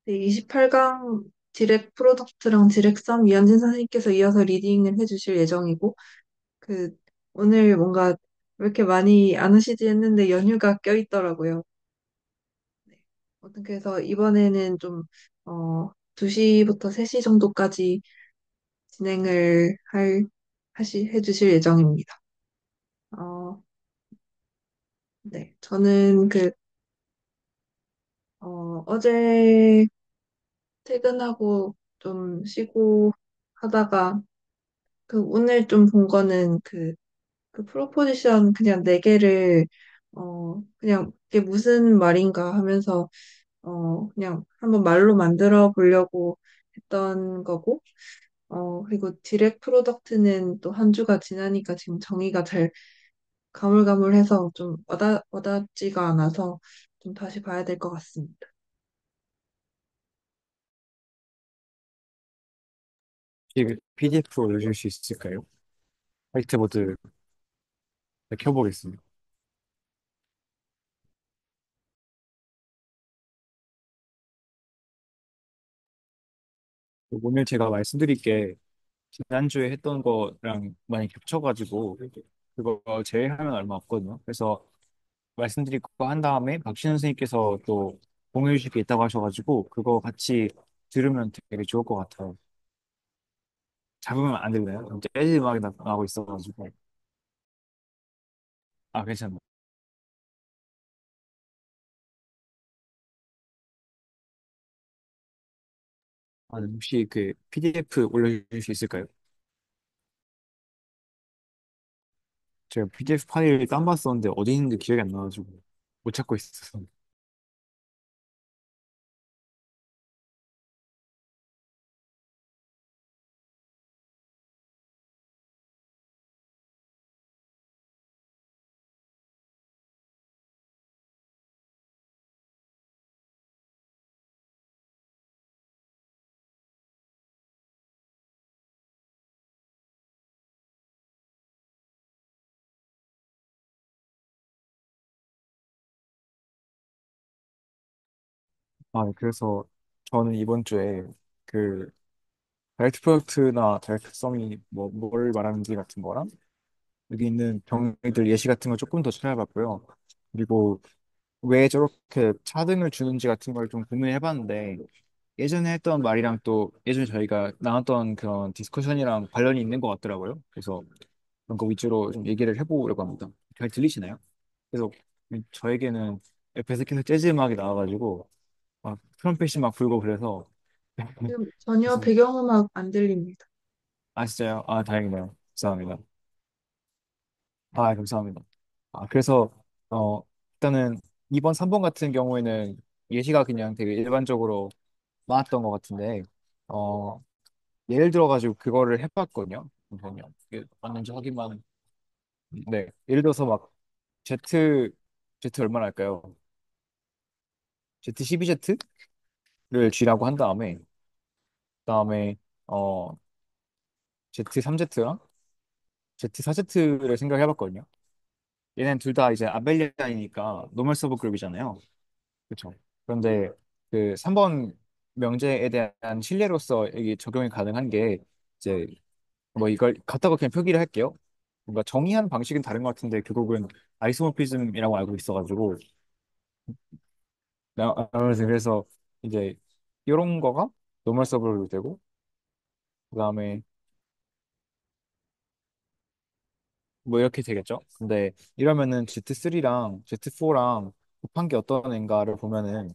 네, 28강 디렉 프로덕트랑 디렉 썸 이현진 선생님께서 이어서 리딩을 해주실 예정이고, 그, 오늘 뭔가 왜 이렇게 많이 안 오시지 했는데 연휴가 껴있더라고요. 네. 아무튼 그래서 이번에는 좀, 2시부터 3시 정도까지 진행을 해주실 예정입니다. 어, 네. 저는 어제 퇴근하고 좀 쉬고 하다가, 오늘 좀 본 거는 그 프로포지션 그냥 네 개를, 그냥 이게 무슨 말인가 하면서, 그냥 한번 말로 만들어 보려고 했던 거고, 그리고 디렉 프로덕트는 또 한 주가 지나니까 지금 정의가 잘 가물가물해서 좀 와닿지가 않아서 좀 다시 봐야 될 것 같습니다. PDF로 올려줄 수 있을까요? 화이트보드 켜보겠습니다. 오늘 제가 말씀드릴 게 지난주에 했던 거랑 많이 겹쳐가지고 그거 제외하면 얼마 없거든요. 그래서 말씀드릴 거 한 다음에 박신현 선생님께서 또 공유해 주실 게 있다고 하셔가지고 그거 같이 들으면 되게 좋을 것 같아요. 잡으면 안 들려요? 재즈 음악이 나고 있어가지고. 아, 괜찮아요. 아, 네. 혹시 그 PDF 올려주실 수 있을까요? 제가 PDF 파일 다운받았었는데 어디 있는지 기억이 안 나가지고 못 찾고 있어서. 아, 네. 그래서 저는 이번 주에 그 다이어트 프로덕트나 다이어트성이 뭘 말하는지 같은 거랑 여기 있는 병들 예시 같은 거 조금 더 찾아봤고요. 그리고 왜 저렇게 차등을 주는지 같은 걸 좀 고민해봤는데 예전에 했던 말이랑 또 예전에 저희가 나눴던 그런 디스커션이랑 관련이 있는 것 같더라고요. 그래서 그런 거 위주로 좀 얘기를 해보려고 합니다. 잘 들리시나요? 그래서 저에게는 옆에서 계속 재즈 음악이 나와가지고 막 트럼펫이 막 불고 그래서 지금 전혀 그래서 배경음악 안 들립니다. 아 진짜요? 아 다행이네요. 감사합니다. 아 감사합니다. 아 그래서 일단은 2번, 3번 같은 경우에는 예시가 그냥 되게 일반적으로 많았던 것 같은데 어 예를 들어가지고 그거를 해봤거든요. 잠시만요. 이게 맞는지 확인만. 네. 예를 들어서 막 Z 얼마나 할까요? Z12Z를 G라고 한 다음에 그다음에 어 Z3Z랑 Z4Z를 생각해봤거든요. 얘는 둘 다 이제 아벨리안이니까 노멀 서브 그룹이잖아요. 그렇죠. 그런데 그 3번 명제에 대한 신뢰로서 이게 적용이 가능한 게 이제 뭐 이걸 갖다가 그냥 표기를 할게요. 뭔가 정의하는 방식은 다른 것 같은데 결국은 아이소모피즘이라고 알고 있어가지고 그래서 이제 이런 거가 노멀 서브로 되고 그다음에 뭐 이렇게 되겠죠. 근데 이러면은 Z3랑 Z4랑 곱한 게 어떤 애인가를 보면은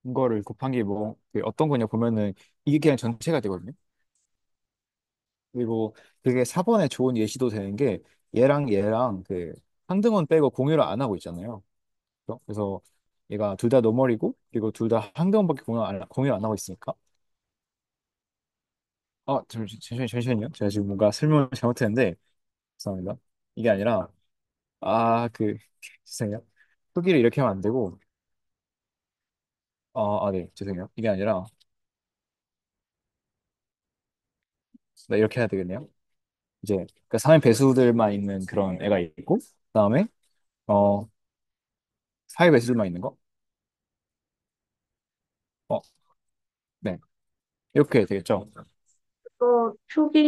이거를 곱한 게 그 어떤 거냐 보면은 이게 그냥 전체가 되거든요. 그리고 그게 4번에 좋은 예시도 되는 게 얘랑 얘랑 그 한등원 빼고 공유를 안 하고 있잖아요. 그죠? 그래서 얘가 둘 다 노멀이고 그리고 둘 다 한등원밖에 공유를 안 하고 있으니까 잠시만요. 제가 지금 뭔가 설명을 잘못했는데 죄송합니다. 이게 아니라 죄송해요. 표기를 이렇게 하면 안 되고 네, 죄송해요. 이게 아니라 네, 이렇게 해야 되겠네요. 이제 그 3의 배수들만 있는 그런 애가 있고 그다음에 어 사회 배수들만 있는 거? 어, 네. 이렇게 되겠죠?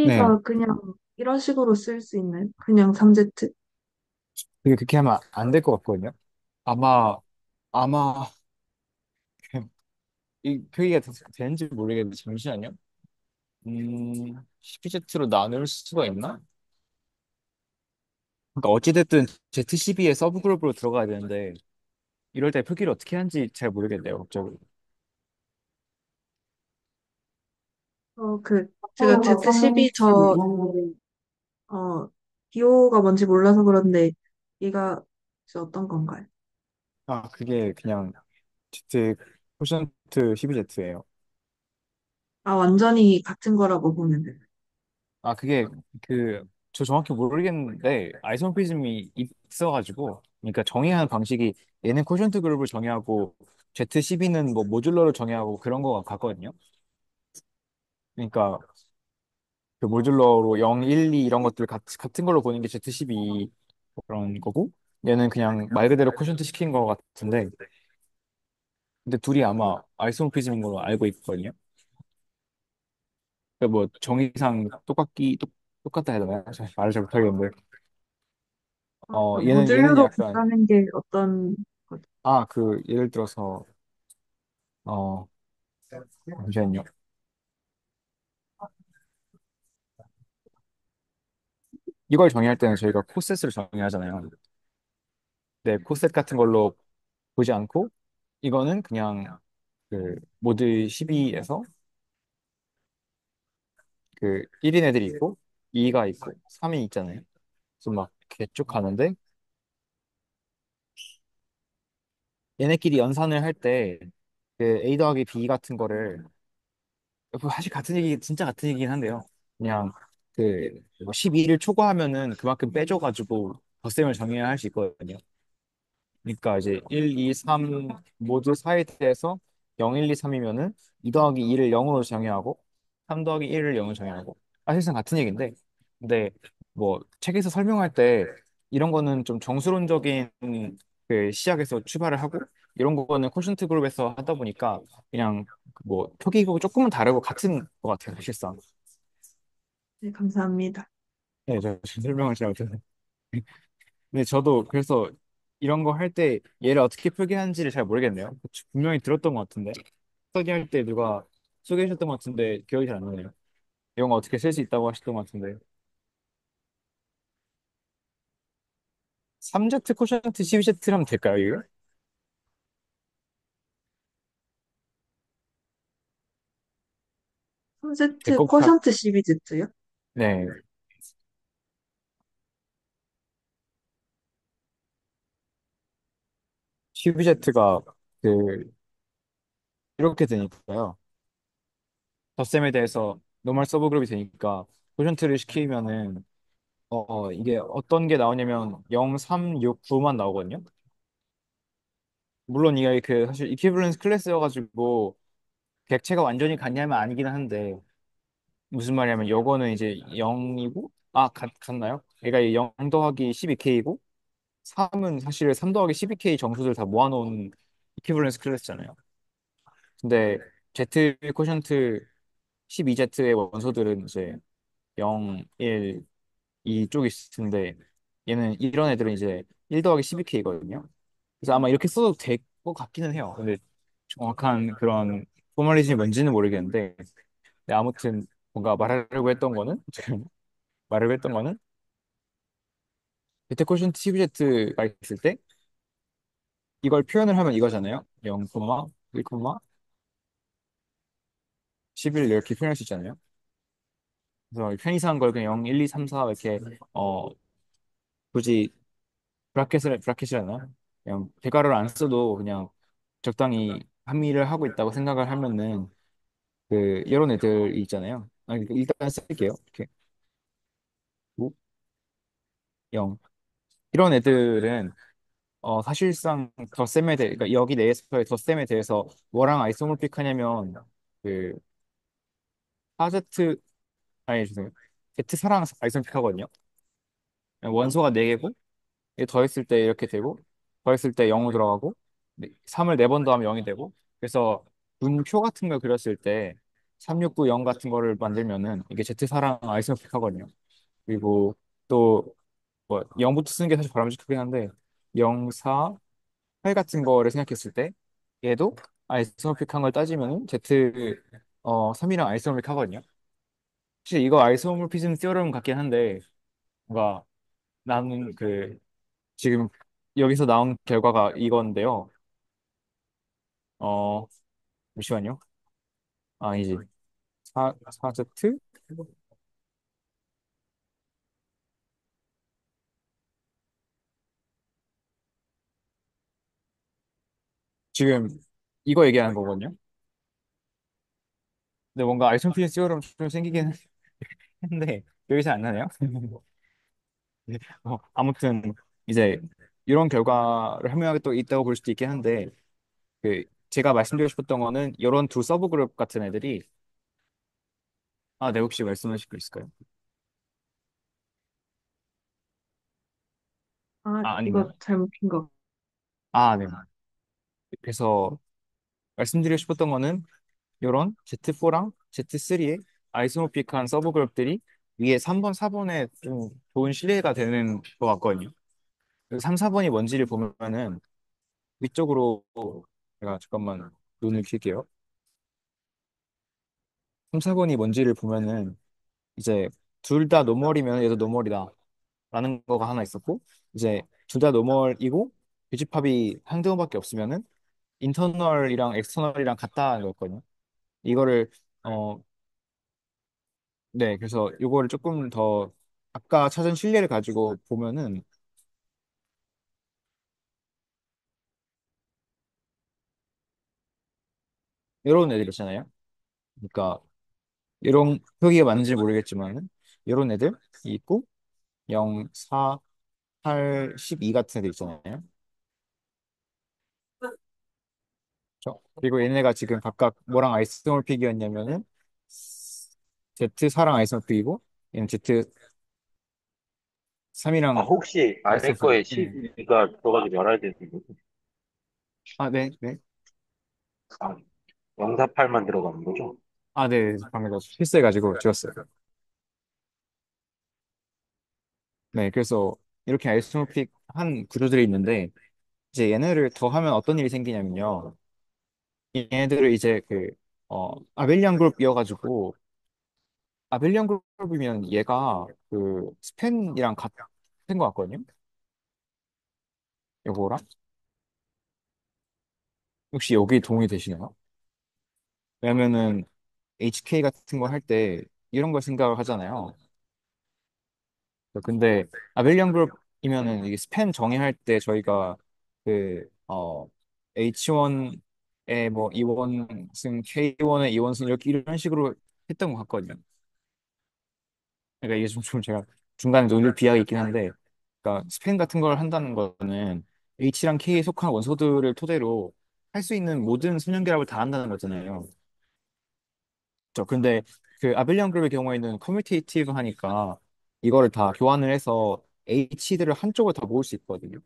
네. 표기가 그냥 이런 식으로 쓸 수 있는 그냥 3Z? 그게 그렇게 하면 안 될 것 같거든요. 아마, 아마, 이 표기가 되는지 모르겠는데, 잠시만요. 12Z로 나눌 수가 있나? 그러니까 어찌됐든 Z12의 서브 그룹으로 들어가야 되는데, 이럴 때 표기를 어떻게 하는지 잘 모르겠네요, 갑자기. 제가 Z12 기호가 뭔지 몰라서 그런데 얘가 진짜 어떤 건가요? 아, 그게 그냥 Z 퍼센트 12Z예요. 아, 완전히 같은 거라고 보면 돼요. 아, 그게 저 정확히 모르겠는데 아이소모피즘이 있어가지고 그러니까 정의하는 방식이 얘는 쿼션트 그룹을 정의하고 Z12는 뭐 모듈러를 정의하고 그런 거 같거든요. 그러니까 그 모듈러로 0, 1, 2 이런 것들 같은 걸로 보는 게 Z12 그런 거고 얘는 그냥 말 그대로 쿼션트 시킨 거 같은데 근데 둘이 아마 아이소모피즘인 걸로 알고 있거든요. 뭐 정의상 똑같다 해야 되나요? 말을 잘 못하겠는데 얘는 모듈러로 약간 본다는 게 어떤 거죠? 예를 들어서 어 잠시만요. 이걸 정의할 때는 저희가 코셋을 정의하잖아요. 네, 코셋 같은 걸로 보지 않고 이거는 그냥 모드 12에서 1인 애들이 있고 2가 있고 3이 있잖아요. 그래서 막 이렇게 쭉 가는데 얘네끼리 연산을 할 때 A 더하기 B 같은 거를 사실 같은 얘기 진짜 같은 얘기긴 한데요. 그냥 12를 초과하면은 그만큼 빼줘가지고 덧셈을 정의해야 할 수 있거든요. 그러니까 이제 1, 2, 3 모두 사이에 대해서 0, 1, 2, 3이면은 2 더하기 2를 0으로 정의하고 3 더하기 1을 0으로 정의하고 사실상 같은 얘기인데 근데 뭐 책에서 설명할 때 이런 거는 좀 정수론적인 시작에서 출발을 하고 이런 거는 콘센트 그룹에서 하다 보니까 그냥 뭐 표기고 조금은 다르고 같은 것 같아요 사실상. 네, 감사합니다. 네, 제가 지금 설명을 잘 못해서. 근데 저도 그래서 이런 거 할 때 얘를 어떻게 표기하는지를 잘 모르겠네요. 분명히 들었던 것 같은데 스터디할 때 누가 소개해 주셨던 것 같은데 기억이 잘 안 나네요. 이런 거 어떻게 쓸 수 있다고 하셨던 것 같은데 3Z 코션트 12Z 하면 될까요, 이게? 될 3Z 것 같... 쿼션트 12Z요? 네. 12Z가 이렇게 되니까요. 덧셈에 대해서 노멀 서브 그룹이 되니까 코션트를 시키면은 이게 어떤 게 나오냐면 0, 3, 6, 9만 나오거든요. 물론 이게 사실 이퀴블런스 클래스여가지고 객체가 완전히 같냐면 아니긴 한데 무슨 말이냐면 요거는 이제 0이고 같나요? 얘가 0 더하기 12K이고 3은 사실 3 더하기 12K 정수들 다 모아놓은 이퀴블런스 클래스잖아요. 근데 Z 코션트 12Z의 원소들은 이제 0, 1, 2쪽 있을 텐데 얘는 이런 애들은 이제 1 더하기 12K거든요. 그래서 아마 이렇게 써도 될 것 같기는 해요. 근데 정확한 그런 포멀리즘이 뭔지는 모르겠는데 아무튼 뭔가 말하려고 했던 거는 말을 했던 거는 베테코션 TVZ가 있을 때 이걸 표현을 하면 이거잖아요. 0, 1, 11 이렇게 표현할 수 있잖아요. 그래서 편의상한 걸 그냥 0, 1, 2, 3, 4 이렇게 어 굳이 브라켓이라나 그냥 대괄호를 안 써도 그냥 적당히 합의를 하고 있다고 생각을 하면은 이런 애들이 있잖아요. 일단 쓸게요. 이렇게 5, 0 이런 애들은 사실상 그러니까 여기 내에서의 덧셈에 대해서 뭐랑 아이소모픽하냐면 그 4Z 아니 죄송해요. Z사랑 아이소모픽하거든요. 원소가 4개고 이게 더했을 때 이렇게 되고 더했을 때 0으로 들어가고 3을 4번 더하면 0이 되고 그래서 분표 같은 걸 그렸을 때 3690 같은 거를 만들면은 이게 Z사랑 아이소모픽 하거든요. 그리고 또 뭐 0부터 쓰는 게 사실 바람직하긴 한데 0, 4, 8 같은 거를 생각했을 때 얘도 아이소모픽한 걸 따지면은 Z 3이랑 아이소모픽 하거든요. 사실 이거 아이소모피즘 티어럼 같긴 한데 뭔가 나는 지금 여기서 나온 결과가 이건데요. 어 잠시만요. 아니지. 4Z? 지금 이거 얘기하는 거거든요. 근데 뭔가 아이소모피즘 티어럼 좀 생기긴 했는데 여기 잘 안 나네요. 네. 아무튼 이제 이런 결과를 한명하게 또 있다고 볼 수도 있긴 한데 제가 말씀드리고 싶었던 거는 이런 두 서브 그룹 같은 애들이 네 혹시 말씀하실 거 있을까요? 아, 아닌가요? 이거 잘못 핀 거. 네. 그래서 말씀드리고 싶었던 거는 이런 Z4랑 Z3의 아이소모픽한 서브 그룹들이 위에 3번, 4번에 좀 좋은 신뢰가 되는 것 같거든요. 3, 4번이 뭔지를 보면은 위쪽으로 제가 잠깐만 눈을 킬게요. 3, 4번이 뭔지를 보면은 이제 둘 다 노멀이면 얘도 노멀이다 라는 거가 하나 있었고 이제 둘 다 노멀이고 교집합이 한두 번밖에 없으면은 인터널이랑 엑스터널이랑 같다는 거였거든요. 이거를 어 네, 그래서 이거를 조금 더 아까 찾은 신뢰를 가지고 보면은 이런 애들 있잖아요. 그러니까 이런 표기가 맞는지 모르겠지만은 이런 애들 있고 0, 4, 8, 12 같은 애들 있잖아요. 그리고 얘네가 지금 각각 뭐랑 아이소몰픽이었냐면은 Z4랑 아이소몰픽이고 얘는 아, Z3이랑 혹시 아래 아이소몰픽. 거에 네. 12가 들어가지 말아야 되는 거 네, 네. 아, 048만 들어가는 거죠? 네. 방금 실수해가지고 지웠어요. 네, 그래서 이렇게 아이소모픽 한 구조들이 있는데 이제 얘네를 더하면 어떤 일이 생기냐면요. 얘네들을 이제 아벨리안 그룹 이어가지고 아벨리안 그룹이면 얘가 스팬이랑 같은 것 같거든요. 요거랑 혹시 여기 동의 되시나요? 왜냐면은 HK 같은 거 할 때 이런 걸 생각을 하잖아요. 근데 아벨리안 그룹이면은 이게 스팬 정의할 때 저희가 H1의 뭐 이원승, K1의 이원승 이렇게 이런 식으로 했던 것 같거든요. 그러니까 이게 좀 제가 중간에 논리 비약이 있긴 한데, 그러니까 스팬 같은 걸 한다는 거는 H랑 K에 속한 원소들을 토대로 할 수 있는 모든 수년 결합을 다 한다는 거잖아요. 근데 아벨리안 그룹의 경우에는 커뮤테이티브 하니까 이거를 다 교환을 해서 H들을 한쪽을 다 모을 수 있거든요.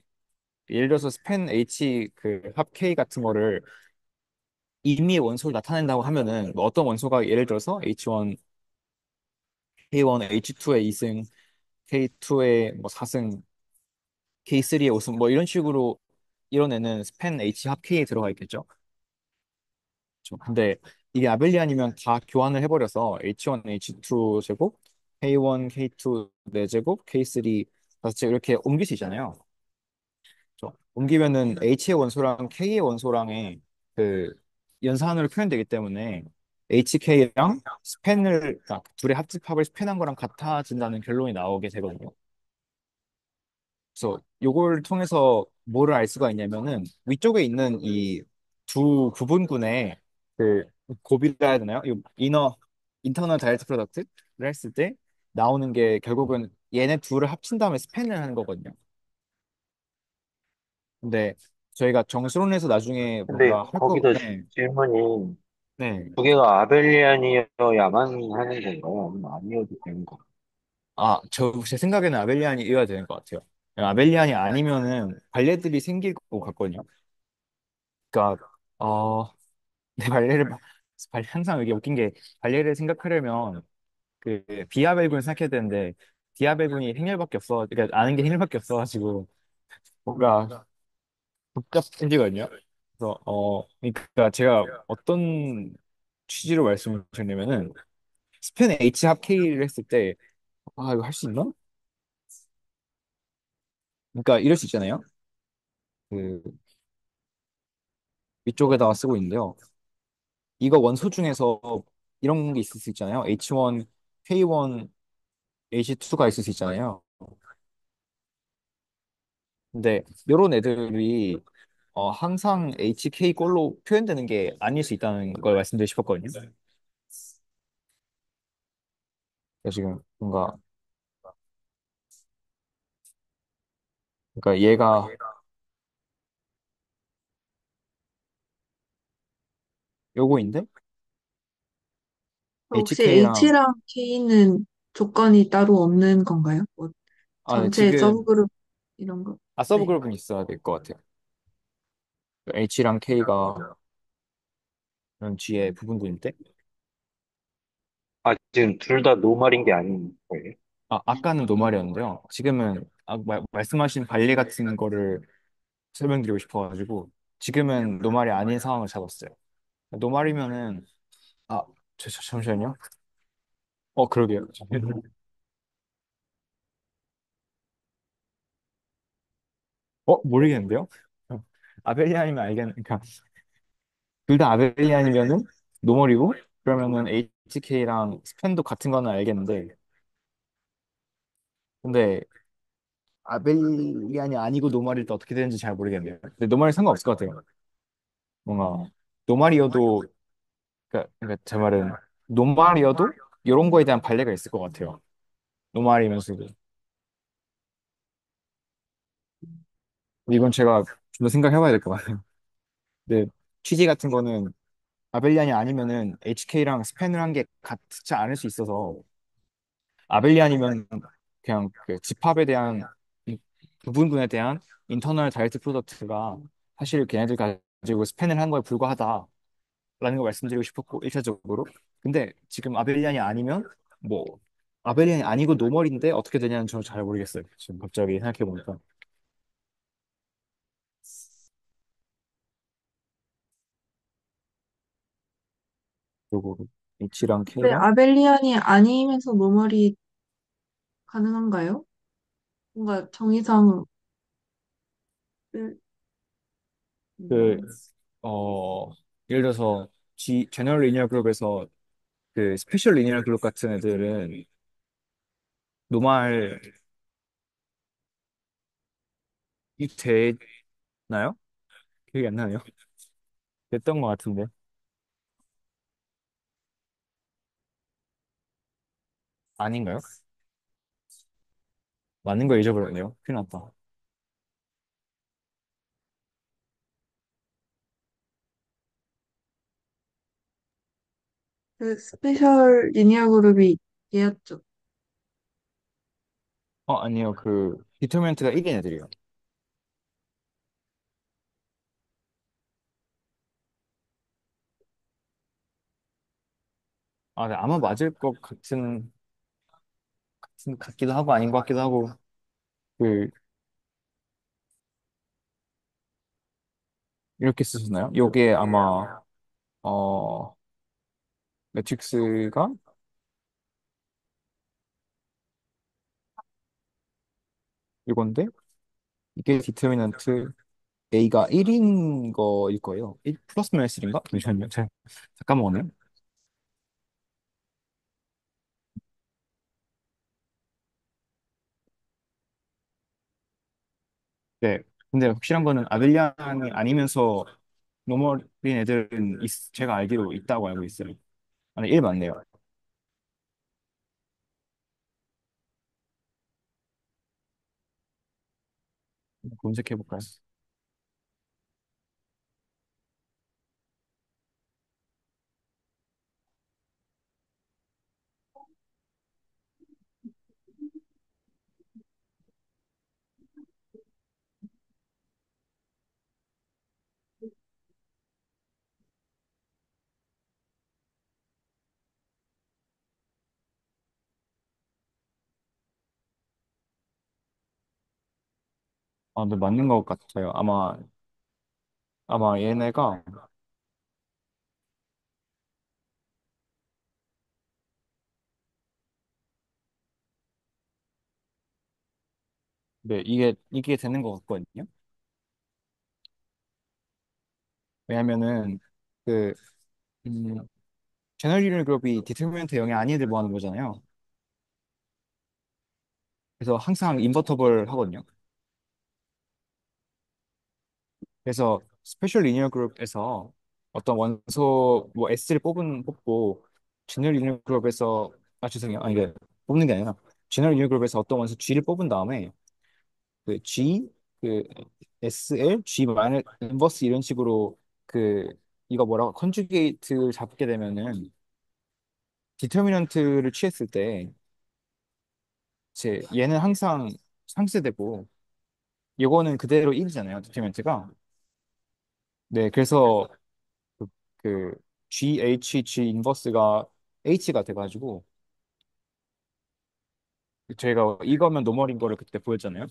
예를 들어서 스팬 H 합 K 같은 거를 임의의 원소를 나타낸다고 하면은 뭐 어떤 원소가 예를 들어서 H1, K1, H2의 2승, K2의 뭐 4승, K3의 5승 뭐 이런 식으로 이런 애는 스팬 H 합 K에 들어가 있겠죠. 근데 이게 아벨리안이면 다 교환을 해버려서 H1, H2 제곱, K1, K2 4제곱, K3 5제곱 이렇게 옮길 수 있잖아요. 옮기면은 H의 원소랑 K의 원소랑의 그 연산으로 표현되기 때문에 HK랑 그러니까 둘의 합집합을 스팬한 거랑 같아진다는 결론이 나오게 되거든요. 그래서 요걸 통해서 뭐를 알 수가 있냐면은 위쪽에 있는 이 두 부분군의 그 곱이라 해야 되나요? 이 인터널 다이렉트 프로덕트를 했을 때 나오는 게 결국은 얘네 둘을 합친 다음에 스팬을 하는 거거든요. 근데 저희가 정수론에서 나중에 근데 뭔가 할 거, 거기서 네, 질문이 네. 두 개가 아벨리안이어야만 하는 건가요? 아니면 아니어도 되는 건가요? 제 생각에는 아벨리안이 이어야 되는 것 같아요. 아벨리안이 아니면은 발레들이 생길 것 같거든요. 그러니까 내 항상 이게 웃긴 게 발레를 생각하려면 그 비아벨군을 생각해야 되는데 디아벨군이 행렬밖에 없어. 그러니까 아는 게 행렬밖에 없어가지고 뭔가 복잡해지거든요. 그래서 그러니까 제가 어떤 취지로 말씀을 드리냐면은 스펜 H 합 K를 했을 때 이거 할 수 있나? 그러니까 이럴 수 있잖아요. 그 위쪽에다가 쓰고 있는데요. 이거 원소 중에서 이런 게 있을 수 있잖아요. H1, K1, H2가 있을 수 있잖아요. 근데 이런 애들이 항상 HK 꼴로 표현되는 게 아닐 수 있다는 걸 말씀드리고 싶었거든요. 그래서 지금 뭔가 그러니까 얘가 요거인데 혹시 HK랑 H랑 K는 조건이 따로 없는 건가요? 뭐 네, 전체 지금 서브그룹 이런 거? 서브 네. 그룹은 있어야 될 것 같아요. H랑 K가 그런 뒤에 부분들인데 아, 지금 둘 다 노말인 게 아닌 거예요? 아까는 노말이었는데요. 지금은 말씀하신 발리 같은 거를 설명드리고 싶어가지고 지금은 노말이 아닌 상황을 잡았어요. 노말이면은 아, 잠시만요. 그러게요. 모르겠는데요? 아벨리안이면 알겠는, 그러니까 둘 다 아벨리안이면은 노멀이고 그러면은 HK랑 스펜도 같은 거는 알겠는데 근데 아벨리안이 아니고 노말일 때 어떻게 되는지 잘 모르겠네요. 근데 노말이 상관없을 것 같아요. 뭔가 노말이어도 그러니까 제 말은 노말이어도 이런 거에 대한 발레가 있을 것 같아요. 노말이면서도 이건 제가 좀 더 생각해봐야 될 것 같아요. 근데 취지 같은 거는 아벨리안이 아니면은 HK랑 스팬을 한 게 같지 않을 수 있어서 아벨리안이면 그냥 그 집합에 대한 이 부분에 대한 인터널 다이렉트 프로덕트가 사실 걔네들 가지고 스팬을 한 거에 불과하다라는 걸 말씀드리고 싶었고 1차적으로 근데 지금 아벨리안이 아니면 뭐 아벨리안이 아니고 노멀인데 어떻게 되냐는 저는 잘 모르겠어요. 지금 갑자기 생각해 보니까 그리고 H랑 네, K가 아벨리안이 아니면서 노멀이 가능한가요? 뭔가 정의상 을- 그 음, 예를 들어서 제너럴 리니어 그룹에서 그 스페셜 리니어 그룹 같은 애들은 노말이 되나요? 기억이 안 나네요. 됐던 것 같은데 아닌가요? 맞는 거 잊어버렸네요. 큰일 났다. 그 스페셜 리니어 그룹이 얘였죠. 아니요. 그 디터미넌트가 1인 애들이요. 네, 아마 맞을 것 같기도 하고 아닌 것 같기도 하고 그 이렇게 쓰시나요? 요게 아마 어 매트릭스가 이건데 이게 디터미넌트 A가 1인 거일 거예요. 1 플러스 마이너스 1인가? 잠시만요. 잠깐만 오네요. 네. 근데 확실한 거는 아벨리안이 아니면서 노멀인 애들은 제가 알기로 있다고 알고 있어요. 아니, 1 맞네요. 검색해볼까요? 아, 네, 맞는 것 같아요. 아마 얘네가, 네, 이게 되는 것 같거든요. 왜냐면은, 그, 음, 제너럴 리니어 그룹이 디터미넌트 0이 아닌 애들 모아놓은 거잖아요. 그래서 항상 인버터블 하거든요. 그래서 스페셜 리니어 그룹에서 어떤 원소 뭐 S를 뽑고 제너럴 리니어 그룹에서 죄송해요. 이게 뽑는 게 아니라 제너럴 리니어 그룹에서 어떤 원소 G를 뽑은 다음에 그 G 그 SL G 마이너 인버스 이런 식으로 그 이거 뭐라고 컨주게이트를 잡게 되면은 디터미넌트를 취했을 때 이제 얘는 항상 상쇄되고 이거는 그대로 1이잖아요. 디터미넌트가. 네, 그래서 그, 그 GHG 인버스가 H가 돼가지고 저희가 이거면 노멀인 거를 그때 보였잖아요.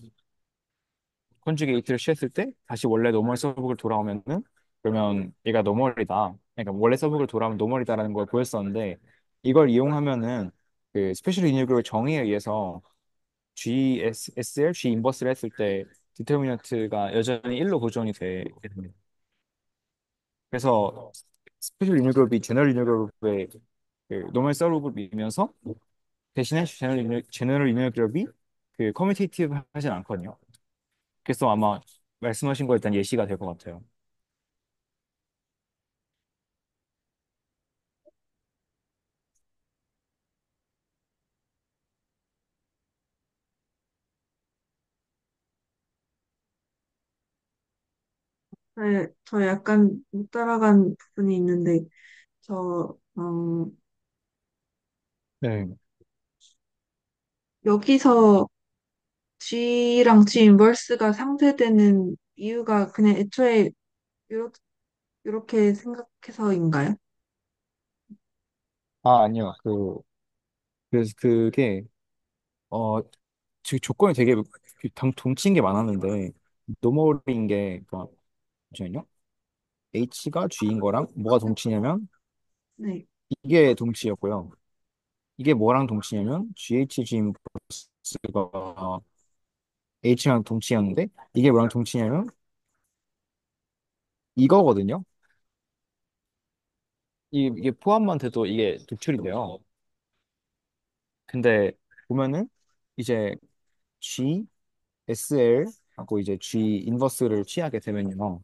컨주게이트를 취했을 때 다시 원래 노멀 서브를 돌아오면은 그러면 얘가 노멀이다. 그러니까 원래 서브를 돌아오면 노멀이다라는 걸 보였었는데 이걸 이용하면은 그 스페셜 인유그룹 정의에 의해서 GSL, G 인버스를 했을 때 디터미넌트가 여전히 1로 고정이 되게 됩니다. 그래서 스페셜 인유그룹이 제너럴 인유그룹의 그 노멀 서브를 이면서 대신에 제너럴 리니어 기업이 그 커뮤테이티브 하진 않거든요. 그래서 아마 말씀하신 거에 대한 예시가 될 것 같아요. 네, 저 약간 못 따라간 부분이 있는데, 네. 여기서 G랑 G 인버스가 상쇄되는 이유가 그냥 애초에 이렇게, 이렇게 생각해서인가요? 아니요. 그래서 그게, 어, 지금 조건이 되게 동치인 게 많았는데, 노멀인 게, 그러니까, 잠시만요. H가 G인 거랑 뭐가 동치냐면, 네. 이게 동치였고요. 이게 뭐랑 동치냐면, GHG 인버스가 H랑 동치였는데, 이게 뭐랑 동치냐면, 이거거든요. 이게 포함만 돼도 이게 독출이 돼요. 근데 보면은 이제 G, SL 하고 이제 G 인버스를 취하게 되면요.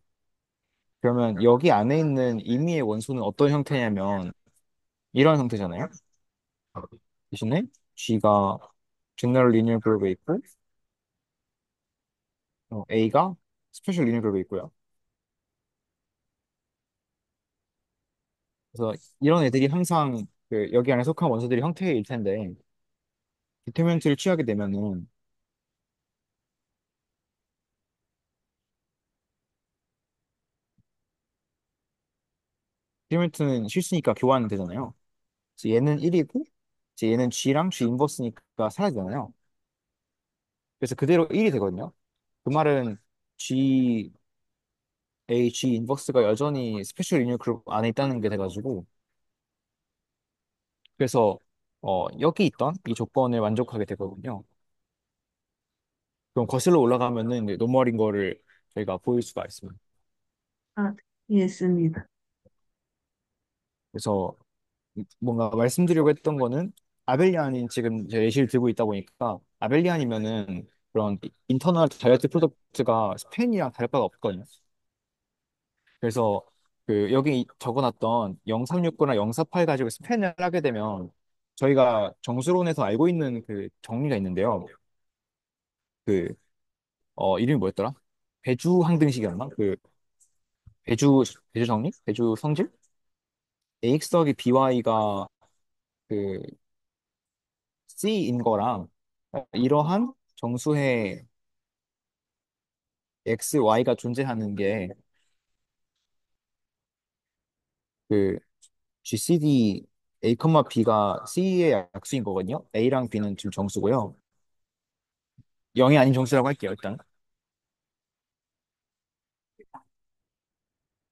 그러면 여기 안에 있는 임의의 원소는 어떤 형태냐면 이런 형태잖아요. 대신에 G가 제너럴 리니어 그룹에 있고 A가 스페셜 리니어 그룹에 있고요. 그래서 이런 애들이 항상 그 여기 안에 속한 원소들이 형태일 텐데 디터미넌트를 취하게 되면은 디터미넌트는 실수니까 교환되잖아요. 그래서 얘는 1이고 이제 얘는 G랑 G 인버스니까 사라지잖아요. 그래서 그대로 1이 되거든요. 그 말은 G, A, G 인버스가 여전히 스페셜 리뉴 그룹 안에 있다는 게 돼가지고 그래서 여기 있던 이 조건을 만족하게 되거든요. 그럼 거슬러 올라가면은 이제 노멀인 거를 저희가 보일 수가 있습니다. 아, 이해했습니다. 그래서 뭔가 말씀드리려고 했던 거는 아벨리안인 지금 제가 예시를 들고 있다 보니까 아벨리안이면은 그런 인터널 다이어트 프로덕트가 스팬이랑 다를 바가 없거든요. 그래서 그 여기 적어놨던 0369나 048 가지고 스팬을 하게 되면 저희가 정수론에서 알고 있는 그 정리가 있는데요. 그 이름이 뭐였더라? 배주 항등식이었나? 그 배주 정리? 배주 성질? AX 더하기 BY가 그 C인 거랑 이러한 정수의 X, Y가 존재하는 게 그 GCD A, B가 C의 약수인 거거든요. A랑 B는 지금 정수고요. 0이 아닌 정수라고 할게요, 일단.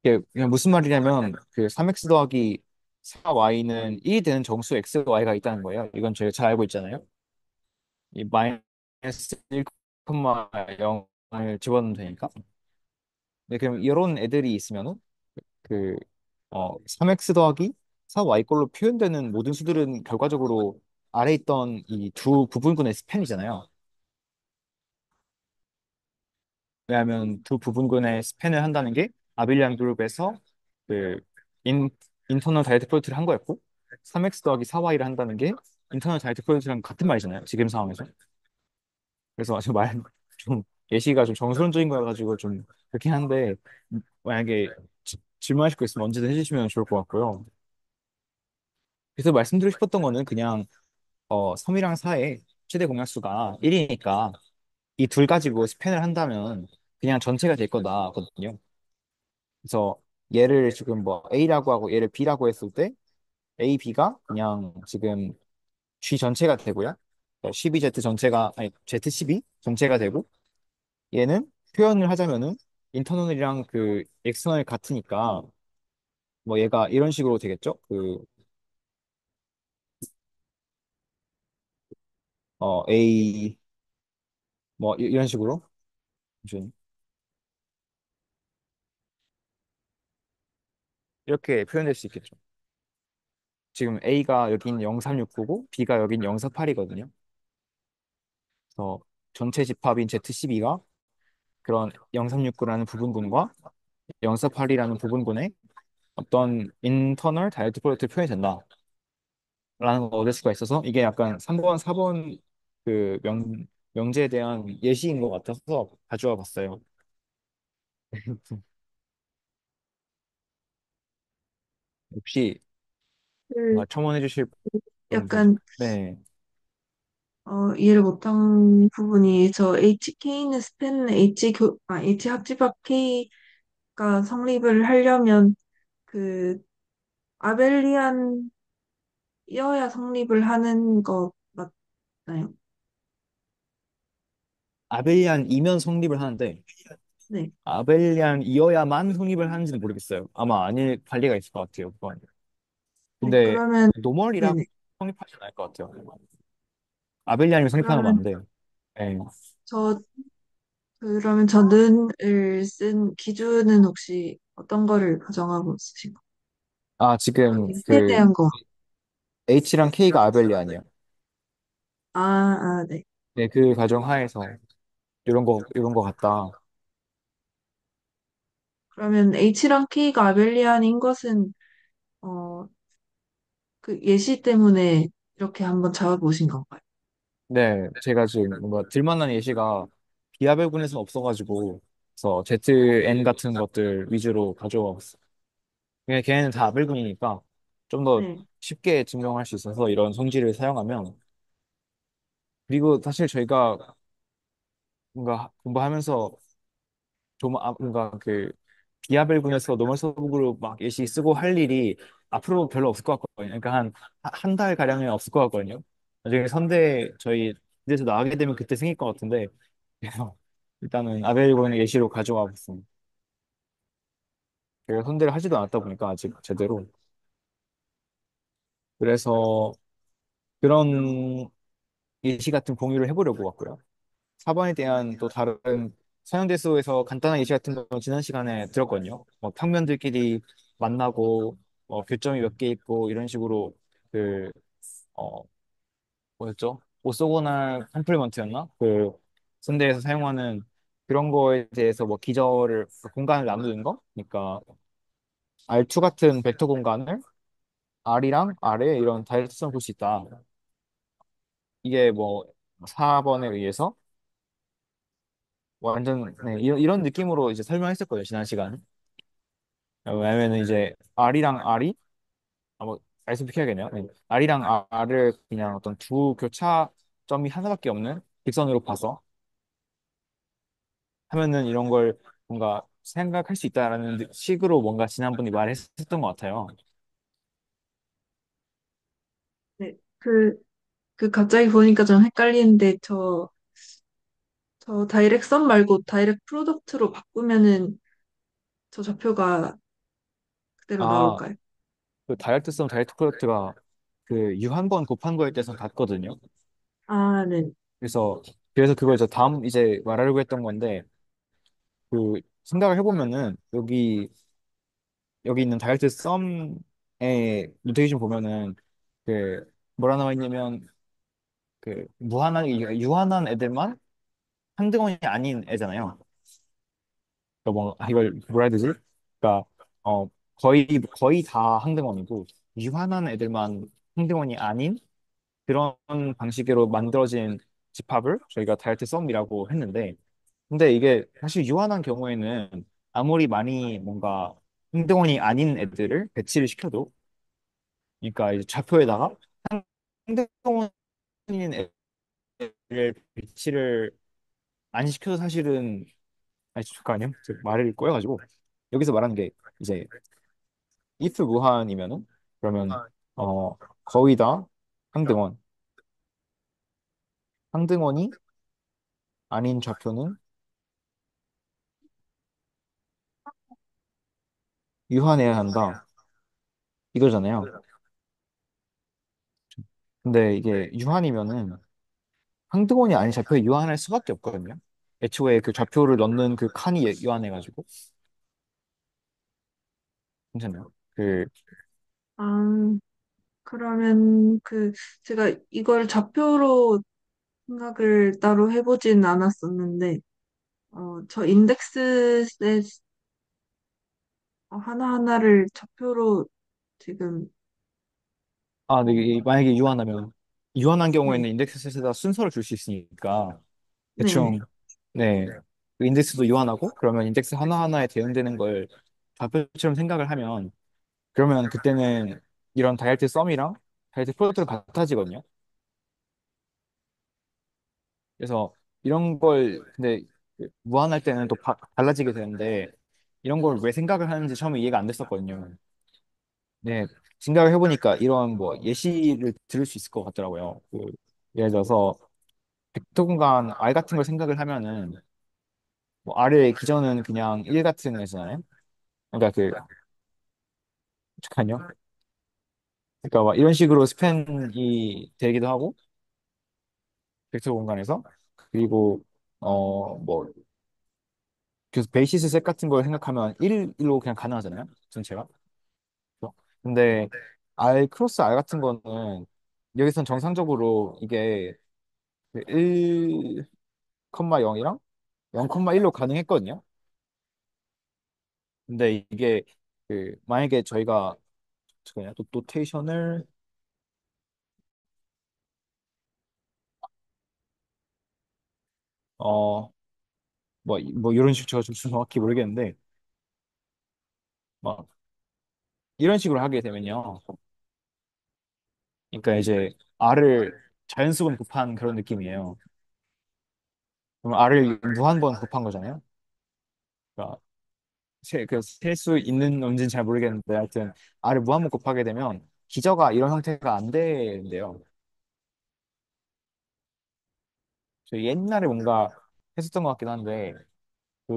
이게 그냥 무슨 말이냐면 그 3x 더하기 4y는 1이 되는 정수 x, y가 있다는 거예요. 이건 저희가 잘 알고 있잖아요. 이 마이너스 1,0을 집어넣으면 되니까. 네, 그럼 이런 애들이 있으면은 그 3x 더하기 4y 꼴로 표현되는 모든 수들은 결과적으로 아래 있던 이 두 부분군의 스팬이잖아요. 왜냐하면 두 부분군의 스팬을 한다는 게 아빌리안 그룹에서 그 인, 인터널 다이어트 프로젝트를 한 거였고 3x 더하기 4y를 한다는 게 인터널 다이어트 프로젝트랑 같은 말이잖아요. 지금 상황에서. 그래서 아주 말 좀 예시가 좀 정설론적인 거여가지고 좀 그렇긴 한데 만약에 질문하실 거 있으면 언제든 해주시면 좋을 것 같고요. 그래서 말씀드리고 싶었던 거는 그냥 3이랑 4의 최대 공약수가 1이니까 이 둘 가지고 스팬을 한다면 그냥 전체가 될 거다거든요. 그래서 얘를 지금 뭐 A라고 하고 얘를 B라고 했을 때 A, B가 그냥 지금 G 전체가 되고요. 12Z 전체가 아니 Z12 전체가 되고 얘는 표현을 하자면은 인터널이랑 그 엑스터널 같으니까 뭐 얘가 이런 식으로 되겠죠? A 뭐 이런 식으로 잠시만요. 이렇게 표현될 수 있겠죠. 지금 A가 여긴 0369고 B가 여긴 048이거든요. 그래서 전체 집합인 Z12가 그런 0369라는 부분군과 048이라는 부분군의 어떤 인터널 다이어트 프로덕트 표현이 된다라는 걸 얻을 수가 있어서 이게 약간 3번, 4번 그 명제에 대한 예시인 것 같아서 가져와 봤어요. 혹시 그 첨언해 주실 부분들? 약간 네. 이해를 못한 부분이 저 HK는 스팬은 H 합집합 K가 성립을 하려면 그 아벨리안이어야 성립을 하는 거 맞나요? 아벨리안 이면 성립을 하는데 네. 아벨리안이어야만 성립을 하는지는 모르겠어요. 아마 아닐 관리가 있을 것 같아요. 그건. 네, 근데 그러면 노멀이랑 네네. 성립하지 않을 것 같아요. 아벨리안이 성립하는 건 그러면 안 돼요. 네. 저 그러면 저 는을 쓴 기준은 혹시 어떤 거를 가정하고 있으신가요? 아, 지금 스팬에 대한 거. H랑 K가 아벨리안이에요. 네. 네, 그 가정 하에서 이런 거 같다. 그러면 H랑 K가 아벨리안인 것은 어, 그 예시 때문에 이렇게 한번 잡아보신 건가요? 네, 제가 지금 뭔가 들만한 예시가 비아벨군에서는 없어가지고, 그래서 ZN 같은 것들 위주로 가져와 봤어요. 그냥 걔네는 다 아벨군이니까 좀 더 네. 쉽게 증명할 수 있어서 이런 성질을 사용하면, 그리고 사실 저희가 뭔가 공부하면서 좀 뭔가 그 비아벨군에서 노멀 서브그룹 막 예시 쓰고 할 일이 앞으로 별로 없을 것 같거든요. 그러니까 한 달 가량은 없을 것 같거든요. 나중에 선대 저희 군대에서 나가게 되면 그때 생길 것 같은데 그래서 일단은 아벨군의 예시로 가져와 봤습니다. 제가 선대를 하지도 않았다 보니까 아직 제대로 그래서 그런 예시 같은 공유를 해보려고 왔고요. 4번에 대한 또 다른 사형대수에서 간단한 예시 같은 거 지난 시간에 들었거든요. 뭐 평면들끼리 만나고 교점이 몇 개 있고 이런 식으로 그 어, 뭐였죠? 오소고날 컴플리먼트였나? 그 선대에서 사용하는 그런 거에 대해서 뭐 기저를 그 공간을 나누는 거? 그러니까 R2 같은 벡터 공간을 R이랑 R에 이런 다이렉트성을 볼 수 있다. 이게 뭐 4번에 의해서 완전 네, 이런 느낌으로 이제 설명했을 거예요 지난 시간. 왜냐면은 이제 R이랑 R이 뭐 말씀드야겠네요 R이랑 R을 그냥 어떤 두 교차점이 하나밖에 없는 직선으로 봐서 하면은 이런 걸 뭔가 생각할 수 있다라는 식으로 뭔가 지난번에 말했었던 것 같아요. 네. 그 갑자기 보니까 좀 헷갈리는데 저 다이렉 선 말고 다이렉 프로덕트로 바꾸면은 저 좌표가 그대로 아, 나올까요? 그 다이렉트 썸, 다이렉트 프로덕트가 그 유 한 번 곱한 거에 대해서 같거든요. 아, 네. 그래서 그걸 저 다음 이제 말하려고 했던 건데 그 생각을 해보면은 여기 있는 다이렉트 썸의 노테이션 보면은 그 뭐라 나와 있냐면 그 유한한 애들만 한등원이 아닌 애잖아요. 그러니까 뭐 이걸 뭐라 해야 되지? 그러니까 어 거의 다 항등원이고 유한한 애들만 항등원이 아닌 그런 방식으로 만들어진 집합을 저희가 다이어트 썸이라고 했는데 근데 이게 사실 유한한 경우에는 아무리 많이 뭔가 항등원이 아닌 애들을 배치를 시켜도 그러니까 이제 좌표에다가 항등원인 애를 배치를 안 시켜도 사실은 아니 잠깐만요. 제가 말을 꼬여가지고 여기서 말하는 게 이제 if 무한이면은 그러면 어 거의 다 항등원 항등원이 아닌 좌표는 유한해야 한다 이거잖아요. 근데 이게 유한이면은 항등원이 아닌 좌표에 유한할 수밖에 없거든요. 애초에 그 좌표를 넣는 그 칸이 유한해가지고 괜찮나요? 아, 그러면 제가 이걸 좌표로 생각을 따로 해보진 않았었는데, 저 인덱스의 하나하나를 좌표로 지금, 근데 어, 이게 만약에 유한하면 유한한 네, 경우에는 인덱스에다 순서를 줄 수 있으니까 네네. 대충 네. 그 인덱스도 유한하고 그러면 인덱스 하나하나에 대응되는 걸 좌표처럼 생각을 하면 그러면 그때는 이런 다이어트 썸이랑 다이어트 프로덕트가 같아지거든요. 그래서 이런 걸 근데 그 무한할 때는 또 달라지게 되는데 이런 걸 왜 생각을 하는지 처음에 이해가 안 됐었거든요. 네. 생각을 해보니까 이런 뭐 예시를 들을 수 있을 것 같더라고요. 예를 들어서 벡터 공간 R 같은 걸 생각을 하면은 뭐 R의 기전은 그냥 1 같은 애잖아요. 그러니까 잠깐요. 그러니까 막 이런 식으로 스팬이 되기도 하고 벡터 공간에서 그리고 뭐 그래서 베이시스 셋 같은 걸 생각하면 1로 그냥 가능하잖아요. 전체가. 그죠? 근데 R 크로스 R 같은 거는 여기선 정상적으로 이게 1, 0이랑 0,1로 가능했거든요. 근데 이게 만약에 저희가 잠깐만요. 또 노테이션을 어 뭐 이런 식으로 제가 좀 정확히 모르겠는데 막 이런 식으로 하게 되면요. 그러니까 이제 R을 자연수분 곱한 그런 느낌이에요. 그럼 R을 무한번 곱한 거잖아요. 그러니까 셀 수 있는 논지는 잘 모르겠는데 하여튼 R을 무한번 곱하게 되면 기저가 이런 형태가 안 되는데요. 저 옛날에 뭔가 했었던 것 같긴 한데 그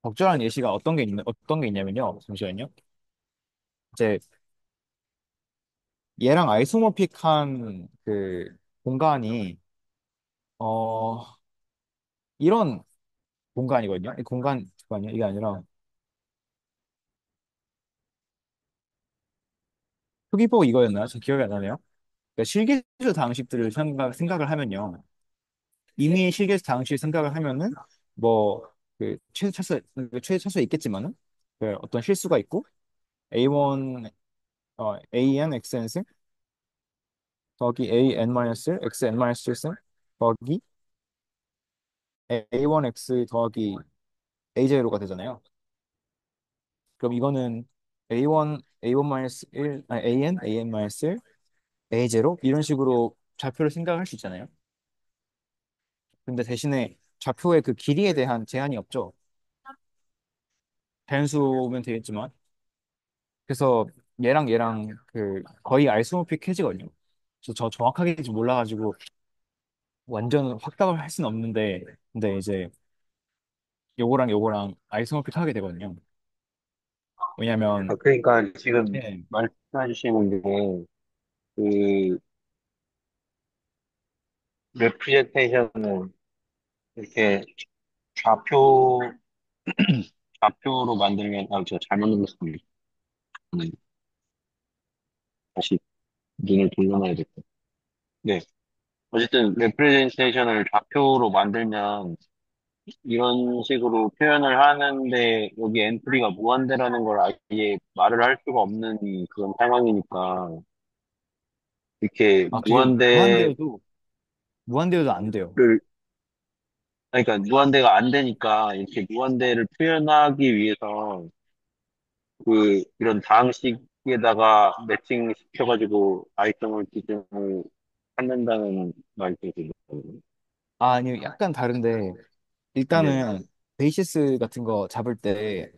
적절한 예시가 어떤 게 있냐면요. 잠시만요. 이제 얘랑 아이소모픽한 그 공간이 어 이런 공간이거든요. 이 공간 잠깐만요. 이게 아니라 표기법 이거였나요? 저 기억이 안 나네요. 그러니까 실계수 방식들을 생각을 하면요. 이미 실계수 방식 생각을 하면은 뭐 최대 차수에 있겠지만은 어떤 실수가 있고 A1 AN XN승 더하기 AN-1 XN-1승 더하기 A1X 더하기 AJ로가 되잖아요. 그럼 이거는 A1 아니 AN A0 이런 식으로 좌표를 생각할 수 있잖아요. 근데 대신에 좌표의 그 길이에 대한 제한이 없죠. 자연수면 되겠지만. 그래서 얘랑 거의 알스모픽해지거든요. 그래서 저 정확하게 몰라가지고 완전 확답을 할 수는 없는데 근데 이제 요거랑 요거랑 아이소모픽 하게 되거든요. 왜냐면 그러니까 지금 네. 말씀해 주시는 게, 그, 레프리젠테이션을 이렇게 좌표, 좌표로 만들면, 제가 잘못 눌렀습니다. 음, 다시 눈을 돌려놔야겠다. 네. 어쨌든, 레프리젠테이션을 좌표로 만들면, 이런 식으로 표현을 하는데, 여기 엔트리가 무한대라는 걸 아예 말을 할 수가 없는 그런 상황이니까, 이렇게 아, 그게 무한대를, 무한대여도 안 돼요. 아니, 그러니까 무한대가 안 되니까, 이렇게 무한대를 표현하기 위해서, 이런 다항식에다가 매칭 시켜가지고 아이템을 기준을 찾는다는 말이거든요. 아, 아니 약간 다른데 네, 일단은 베이시스 같은 거 잡을 때 네.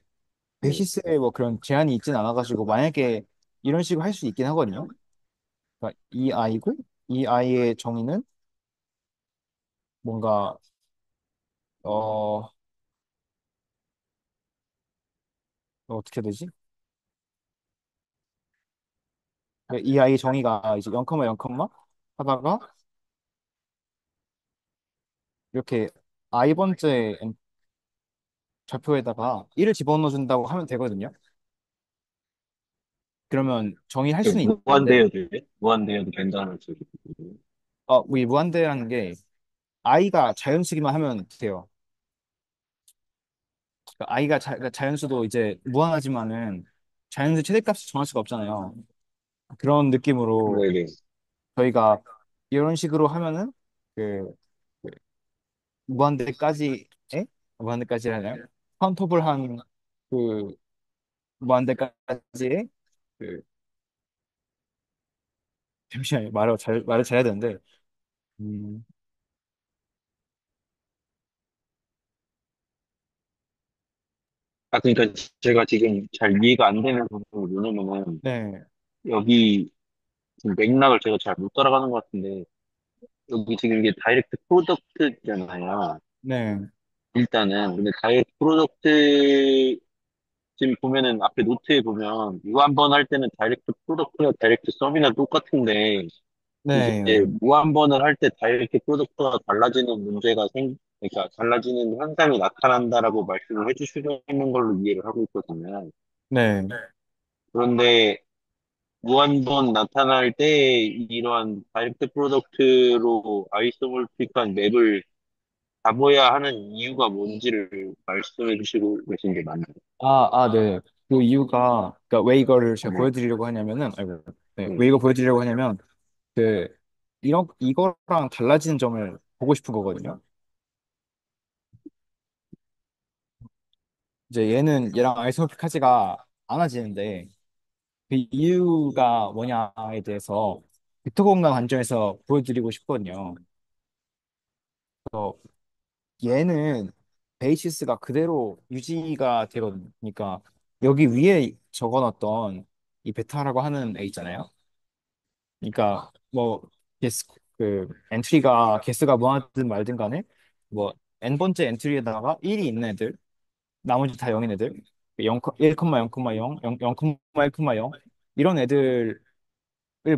베이시스에 뭐 그런 제한이 있진 않아가지고 만약에 이런 식으로 할 수 있긴 하거든요. 그러니까 이 아이고 이 아이의 정의는 뭔가 어 어떻게 되지? 이 아이의 정의가 이제 0, 0, 하다가 이렇게 I 번째 좌표에다가 1을 집어넣어 준다고 하면 되거든요. 그러면 정의할 수는 있는데 무한대여도 된다는 소리거든요. 우리 무한대라는 게 i가 자연수기만 하면 돼요. 그러니까 그러니까 자연수도 이제 무한하지만은 자연수 최대값을 정할 수가 없잖아요. 그런 느낌으로 네네. 저희가 이런 식으로 하면은 그, 그 무한대까지에 무한대까지 하나요? 카운터블 한그 무한대까지의 그 잠시만요. 말을 잘해야 되는데 음, 그러니까 제가 지금 잘 이해가 안 되는 부분이 뭐냐면은, 네, 여기 지금 맥락을 제가 잘 못 따라가는 것 같은데, 여기 지금 이게 다이렉트 프로덕트잖아요. 네, 일단은. 근데 다이렉트 프로덕트 지금 보면은 앞에 노트에 보면 무한번 할 때는 다이렉트 프로덕트나 다이렉트 서비나 똑같은데 이제 네, 무한번을 할 때 다이렉트 프로덕트가 달라지는 그러니까 달라지는 현상이 나타난다라고 말씀을 해주시는 걸로 이해를 하고 있거든요. 네. 그런데 무한번 나타날 때 이러한 다이렉트 프로덕트로 아이소몰픽한 맵을 잡아야 하는 이유가 뭔지를 말씀해 주시고 계신 게 맞나요? 네. 그 이유가, 그러니까 왜 이거를 제가 네, 보여드리려고 하냐면은, 아이고, 네, 왜 네. 이거 보여드리려고 하냐면, 그, 이거랑 달라지는 점을 보고 싶은 거거든요. 이제 얘랑 아이소모픽하지가 않아지는데, 그 이유가 뭐냐에 대해서 벡터 공간 관점에서 보여드리고 싶거든요. 그래서 얘는 베이시스가 그대로 유지가 되거든요. 그러니까 여기 위에 적어놨던 이 베타라고 하는 애 있잖아요. 그러니까 뭐 개수 엔트리가 개수가 무한하든 말든 간에 뭐 n 번째 엔트리에다가 1이 있는 애들 나머지 다 0인 애들 0, 1,0,0,0, 0,1,0 이런 애들을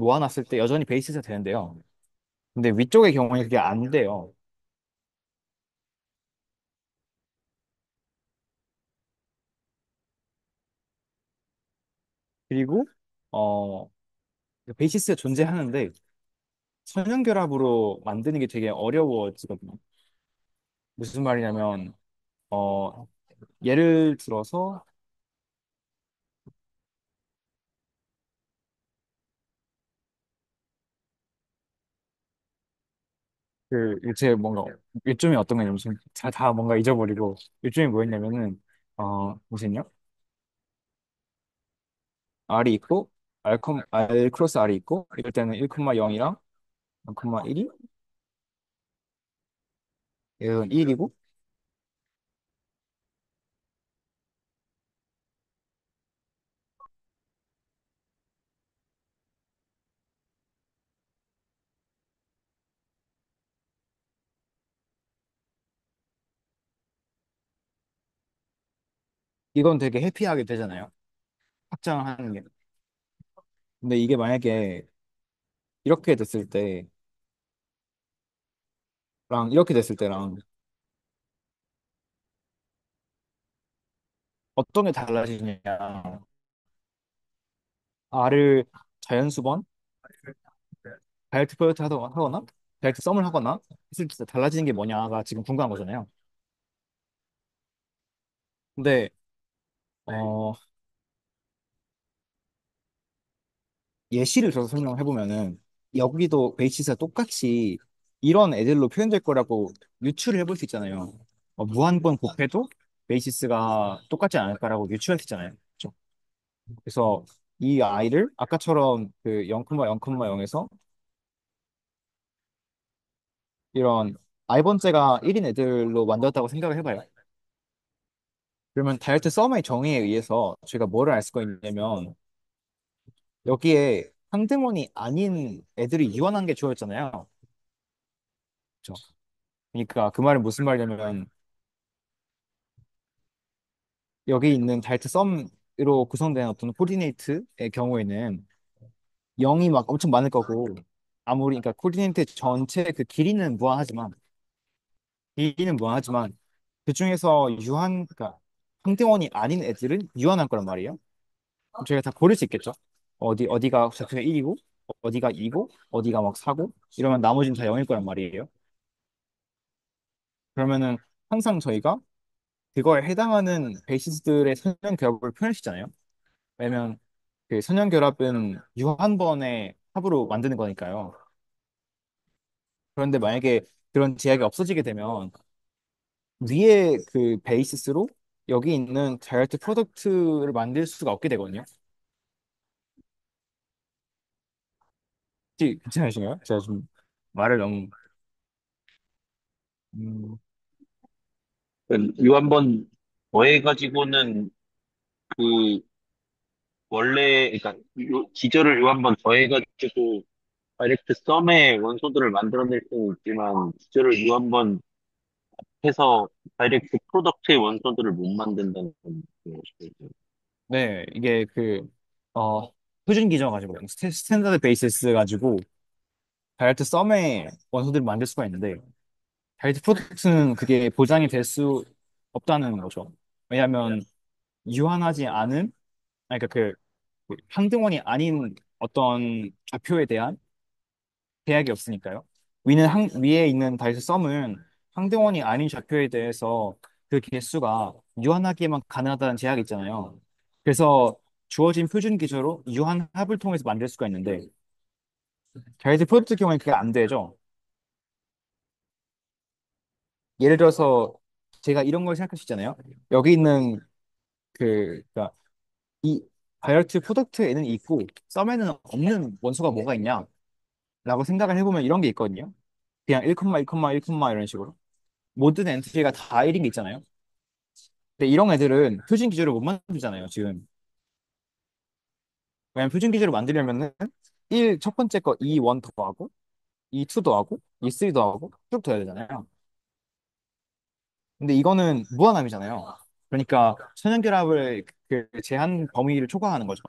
모아놨을 때 여전히 베이시스가 되는데요. 근데 위쪽의 경우에 그게 안 돼요. 그리고 어 베이시스가 존재하는데 선형결합으로 만드는 게 되게 어려워지거든요. 무슨 말이냐면 예를 들어서 제 뭔가 요점이 어떤 거냐면 지금 다 뭔가 잊어버리고 요점이 뭐였냐면은 무슨요? R이 있고 R 크로스 R이 있고 이럴 때는 1,0이랑 0,1이 얘는 1이고 이건 되게 해피하게 되잖아요. 확장하는 게. 근데 이게 만약에 이렇게 됐을 때랑 이렇게 됐을 때랑 어떤 게 달라지냐. R을 자연수번, 다이렉트 프로젝트 하거나, 다이렉트 썸을 하거나 했을 때 달라지는 게 뭐냐가 지금 궁금한 거잖아요. 근데, 어, 예시를 들어서 설명을 해보면은, 여기도 베이시스가 똑같이 이런 애들로 표현될 거라고 유추를 해볼 수 있잖아요. 무한번 곱해도 베이시스가 똑같지 않을까라고 유추할 수 있잖아요. 그렇죠? 그래서 이 아이를 아까처럼 그 0,0,0에서 이런 i번째가 1인 애들로 만들었다고 생각을 해봐요. 그러면 다이어트 썸의 정의에 의해서 저희가 뭐를 알 수가 있냐면 여기에 상대원이 아닌 애들이 유한한 게 주어졌잖아요. 그렇죠? 그러니까 그 말은 무슨 말이냐면 여기 있는 다이어트 썸으로 구성된 어떤 코디네이트의 경우에는 0이 막 엄청 많을 거고 아무리 그러니까 코디네이트 전체 그 길이는 무한하지만 그 중에서 그러니까 상대원이 아닌 애들은 유한할 거란 말이에요. 그럼 저희가 다 고를 수 있겠죠? 어디가 좌표가 1이고, 어디가 2고, 어디가 막 4고, 이러면 나머지는 다 0일 거란 말이에요. 그러면은 항상 저희가 그거에 해당하는 베이시스들의 선형 결합을 표현시잖아요. 왜냐면 그 선형 결합은 유한번의 합으로 만드는 거니까요. 그런데 만약에 그런 제약이 없어지게 되면 위에 그 베이시스로 여기 있는 다이어트 프로덕트를 만들 수가 없게 되거든요. 혹시 괜찮으신가요? 제가 좀 말을 너무 음, 요 한번 더해가지고는 그 원래 그러니까 기저를 요 한번 더해가지고 다이렉트 썸의 원소들을 만들어낼 수는 있지만 기저를 요 한번 해서 다이렉트 프로덕트의 원소들을 못 만든다는 거죠. 네, 이게 표준 기전 가지고, 스탠다드 베이시스 가지고, 다이어트 썸의 원소들을 만들 수가 있는데, 다이어트 프로덕트는 그게 보장이 될 수 없다는 거죠. 왜냐하면, 유한하지 않은, 아니, 그러니까 그 항등원이 아닌 어떤 좌표에 대한 제약이 없으니까요. 위에 있는 다이어트 썸은 항등원이 아닌 좌표에 대해서 그 개수가 유한하게만 가능하다는 제약이 있잖아요. 그래서 주어진 표준 기저로 유한합을 통해서 만들 수가 있는데 자이드 프로젝트 경우에 그게 안 되죠. 예를 들어서 제가 이런 걸 생각할 수 있잖아요. 여기 있는 그러니까 이 다이어트 프로덕트에는 있고 썸에는 없는 원소가 뭐가 있냐라고 생각을 해보면 이런 게 있거든요. 그냥 1, 1, 1, 이런 식으로 모든 엔트리가 다 1인 게 있잖아요. 근데 이런 애들은 표준 기저를 못 만들잖아요, 지금. 왜냐면 표준 기저를 만들려면은 첫 번째 거 2, 1 더하고 2, 2 더하고 2, 3 더하고 쭉 더해야 되잖아요. 근데 이거는 무한함이잖아요. 그러니까 선형결합을 그 제한 범위를 초과하는 거죠.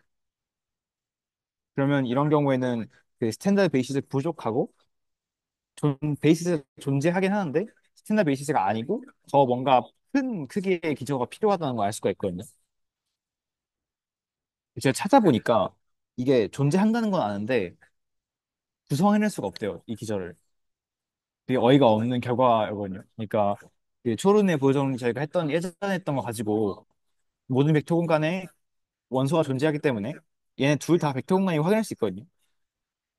그러면 이런 경우에는 그 스탠다드 베이시스 부족하고 베이시스 존재하긴 하는데 스탠다드 베이시스가 아니고 더 뭔가 큰 크기의 기저가 필요하다는 걸 알 수가 있거든요. 제가 찾아보니까 이게 존재한다는 건 아는데 구성해낼 수가 없대요, 이 기저를. 되게 어이가 없는 결과거든요. 그러니까 그 초론의 보정 저희가 예전에 했던 거 가지고 모든 벡터 공간에 원소가 존재하기 때문에 얘네 둘 다 벡터 공간이 확인할 수 있거든요.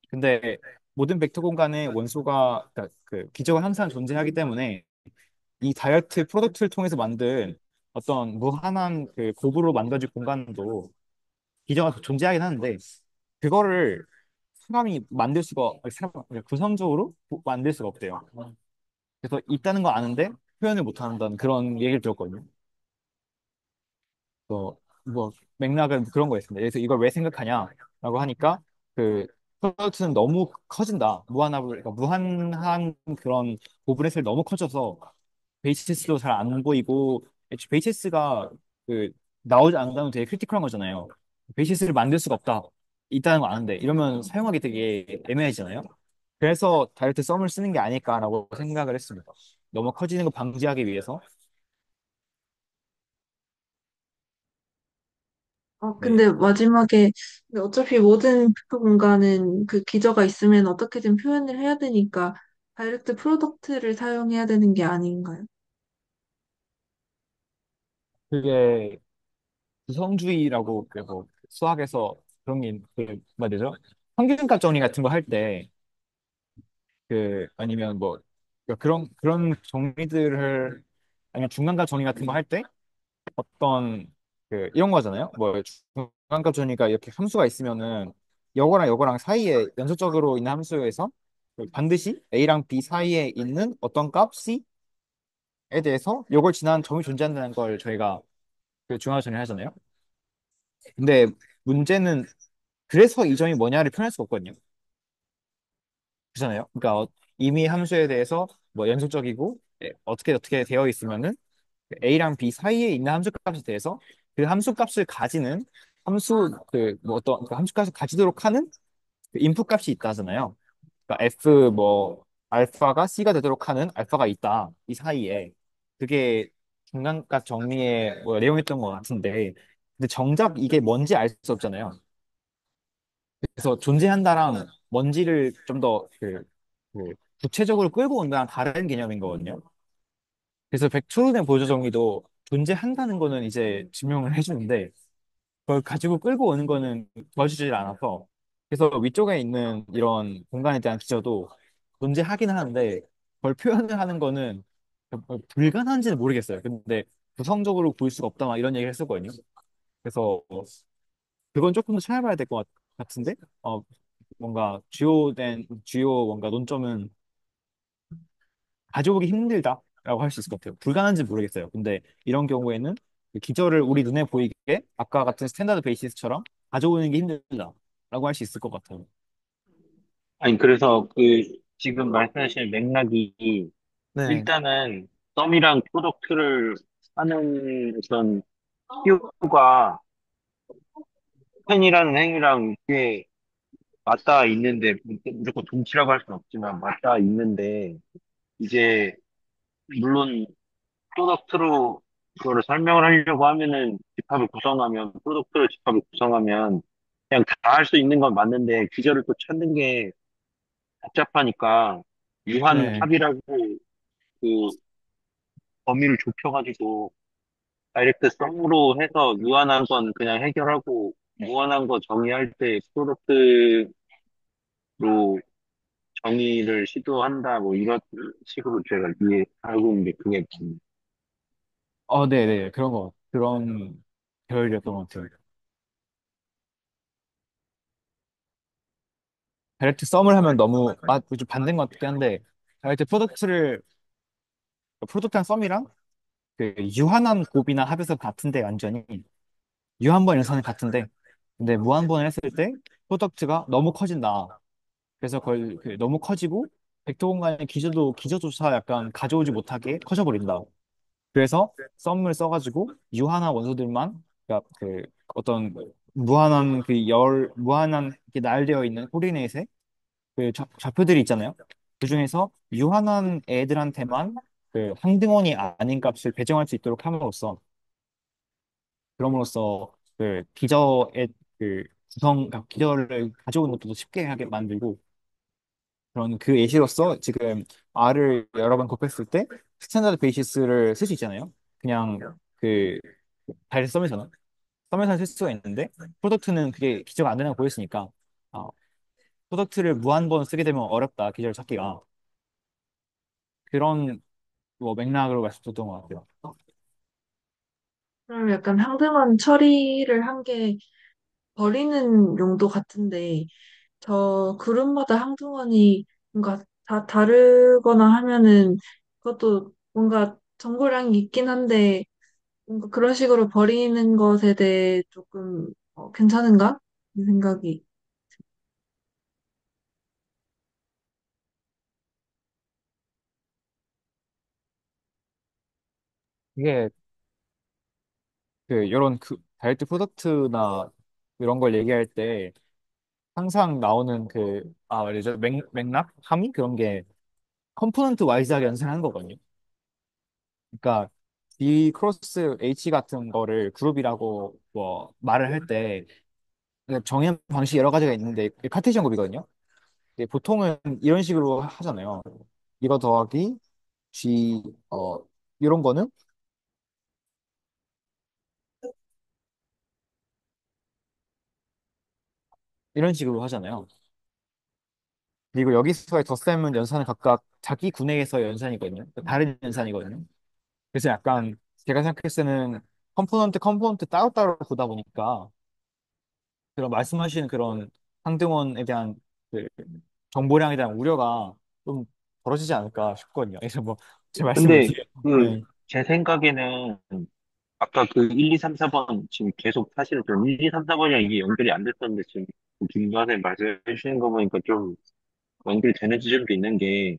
근데 모든 벡터 공간에 원소가 그러니까 그 기저가 항상 존재하기 때문에 이 다이어트 프로덕트를 통해서 만든 어떤 무한한 그 곱으로 만들어진 공간도 기저가 존재하긴 하는데 그거를 사람이 만들 수가 구성적으로 만들 수가 없대요. 그래서 있다는 거 아는데 표현을 못 한다는 그런 얘기를 들었거든요. 뭐 맥락은 그런 거였습니다. 그래서 이걸 왜 생각하냐라고 하니까 그 프로덕트는 너무 커진다. 그러니까 무한한 그런 오브넷을 너무 커져서 베이시스도 잘 안 보이고 베이시스가 그 나오지 않는다면 되게 크리티컬한 거잖아요. 베이시스를 만들 수가 없다. 있다는 거 아는데 이러면 사용하기 되게 애매해지잖아요. 그래서 다이렉트 썸을 쓰는 게 아닐까라고 생각을 했습니다. 너무 커지는 거 방지하기 위해서. 네. 근데 마지막에 근데 어차피 모든 그 공간은 그 기저가 있으면 어떻게든 표현을 해야 되니까 다이렉트 프로덕트를 사용해야 되는 게 아닌가요? 그게 구성주의라고 그뭐 수학에서 그런 게 뭐라 해야 되죠? 평균값 정리 같은 거 할 때 아니면 뭐 그런 정리들을 아니면 중간값 정리 같은 거 할 때 어떤 이런 거잖아요. 뭐 중간값 정리가 이렇게 함수가 있으면은 요거랑 사이에 연속적으로 있는 함수에서 반드시 A랑 B 사이에 있는 어떤 값 C에 대해서 요걸 지나는 점이 존재한다는 걸 저희가 중간값 정리 하잖아요. 근데 문제는 그래서 이 점이 뭐냐를 표현할 수가 없거든요. 그렇잖아요. 그러니까 이미 함수에 대해서 뭐 연속적이고 어떻게 되어 있으면은 A랑 B 사이에 있는 함수 값에 대해서 그 함수 값을 가지는 뭐 어떤 그 함수 값을 가지도록 하는 그 인풋 값이 있다잖아요. 그러니까 F 뭐 알파가 C가 되도록 하는 알파가 있다. 이 사이에 그게 중간값 정리의 뭐 내용이었던 것 같은데 근데 정작 이게 뭔지 알 수 없잖아요. 그래서 존재한다랑 뭔지를 좀 더 구체적으로 끌고 온다랑 다른 개념인 거거든요. 그래서 백투르덴 보조 정의도 존재한다는 거는 이제 증명을 해주는데 그걸 가지고 끌고 오는 거는 도와주질 않아서 그래서 위쪽에 있는 이런 공간에 대한 기저도 존재하긴 하는데 그걸 표현을 하는 거는 불가능한지는 모르겠어요. 근데 구성적으로 볼 수가 없다 막 이런 얘기를 했었거든요. 그래서 그건 조금 더 찾아봐야 될 것 같은데 뭔가 주요 뭔가 논점은 가져오기 힘들다라고 할 수 있을 것 같아요. 불가능한지 모르겠어요. 근데 이런 경우에는 그 기저를 우리 눈에 보이게 아까 같은 스탠다드 베이시스처럼 가져오는 게 힘들다라고 할 수 있을 것 같아요. 아니, 그래서 지금 말씀하신 맥락이 네, 일단은 썸이랑 프로덕트를 하는 어떤 큐가 펜이라는 행위랑 꽤 맞닿아 있는데, 무조건 동치라고 할 수는 없지만 맞닿아 있는데, 이제 물론 프로덕트로 그거를 설명을 하려고 하면은 집합을 구성하면, 프로덕트로 집합을 구성하면 그냥 다 할 수 있는 건 맞는데, 기저를 또 찾는 게 복잡하니까 네. 유한합이라고 그 범위를 좁혀가지고 다이렉트 썸으로 해서 유한한 건 그냥 해결하고 무한한 거 정의할 때 프로덕트로 정의를 시도한다 뭐 이런 식으로 제가 이해하고 있는데 그게 네네. 그런 계열이었던 것 같아요. 다이렉트 썸을 하면 너무, 좀 반대인 것 같긴 한데, 다이렉트 프로덕트랑 썸이랑 유한한 곱이나 합에서 같은데, 완전히. 유한번 연산은 같은데, 근데 무한번을 했을 때, 프로덕트가 너무 커진다. 그래서 그걸 너무 커지고 벡터 공간의 기저조차 약간 가져오지 못하게 커져버린다. 그래서 썸을 써가지고 유한한 원소들만 그러니까 어떤 무한한 이렇게 나열되어 있는 코디네이트의 좌표들이 있잖아요. 그 중에서 유한한 애들한테만 한등원이 아닌 값을 배정할 수 있도록 함으로써 그럼으로써 기저의 그러니까 기저를 가져오는 것도 쉽게 하게 만들고 그런 그 예시로서 지금 R을 여러 번 곱했을 때 스탠다드 베이시스를 쓸 수 있잖아요. 그냥 그 다이렉트 썸에서는 쓸 수가 있는데 프로덕트는 그게 기저가 안 되나 보였으니까 어, 프로덕트를 무한 번 쓰게 되면 어렵다 기저를 찾기가 그런 뭐 맥락으로 말씀드렸던 것 같아요. 그럼 약간 항등원 처리를 한 게 버리는 용도 같은데 저 그룹마다 항등원이 뭔가 다 다르거나 하면은 그것도 뭔가 정보량이 있긴 한데 뭔가 그런 식으로 버리는 것에 대해 조금 괜찮은가? 이 생각이. 이게 그 이런 그 다이어트 프로덕트나 이런 걸 얘기할 때 항상 나오는 말이죠. 맥락 함의 그런 게 컴포넌트 와이즈하게 연산하는 거거든요. 그러니까 B 크로스 H 같은 거를 그룹이라고 뭐 말을 할 때 정의하는 방식이 여러 가지가 있는데 카테시언 곱이거든요. 근데 보통은 이런 식으로 하잖아요. 이거 더하기 G 이런 거는 이런 식으로 하잖아요. 그리고 여기서의 덧셈은 연산은 각각 자기 군에게서 연산이거든요. 다른 연산이거든요. 그래서 약간 제가 생각했을 때는 컴포넌트 따로따로 보다 보니까 그런 말씀하시는 그런 상등원에 대한 그 정보량에 대한 우려가 좀 벌어지지 않을까 싶거든요. 그래서 뭐 제 말씀을 근데 어떻게 그, 네. 제 생각에는 아까 그 1, 2, 3, 4번 지금 계속 사실은 좀 1, 2, 3, 4번이랑 이게 연결이 안 됐었는데 지금 그 중간에 말씀해 주시는 거 보니까 좀 연결이 되는 지점도 있는 게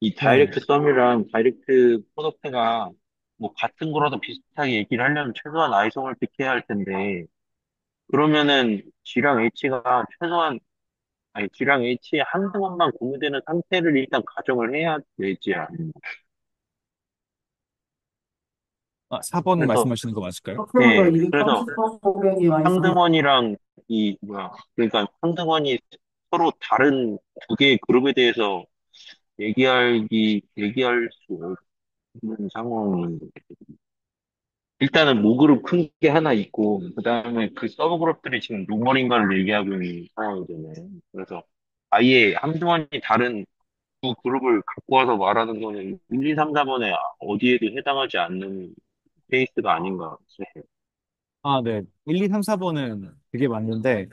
이 네. 다이렉트 썸이랑 다이렉트 프로덕트가 뭐 같은 거라도 비슷하게 얘기를 하려면 최소한 아이송을 픽해야 할 텐데 그러면은 G랑 H가 최소한 아니 G랑 H의 한 등원만 공유되는 상태를 일단 가정을 해야 되지 않나. 4번 그래서 말씀하시는 거 맞을까요? 학생부가 예 그래서 230번 고객이 완성. 상등원이랑 이 뭐야 그러니까 상등원이 서로 다른 두 개의 그룹에 대해서 얘기할 수 없는 상황이 일단은 모그룹 큰 게 하나 있고 그다음에 그 서브 그룹들이 지금 루머링가를 얘기하고 있는 상황이잖아요. 그래서 아예 한두원이 다른 두 그룹을 갖고 와서 말하는 거는 1, 2, 3, 4번에 어디에도 해당하지 않는 케이스가 아닌가 싶어요. 네. 1, 2, 3, 4번은 그게 맞는데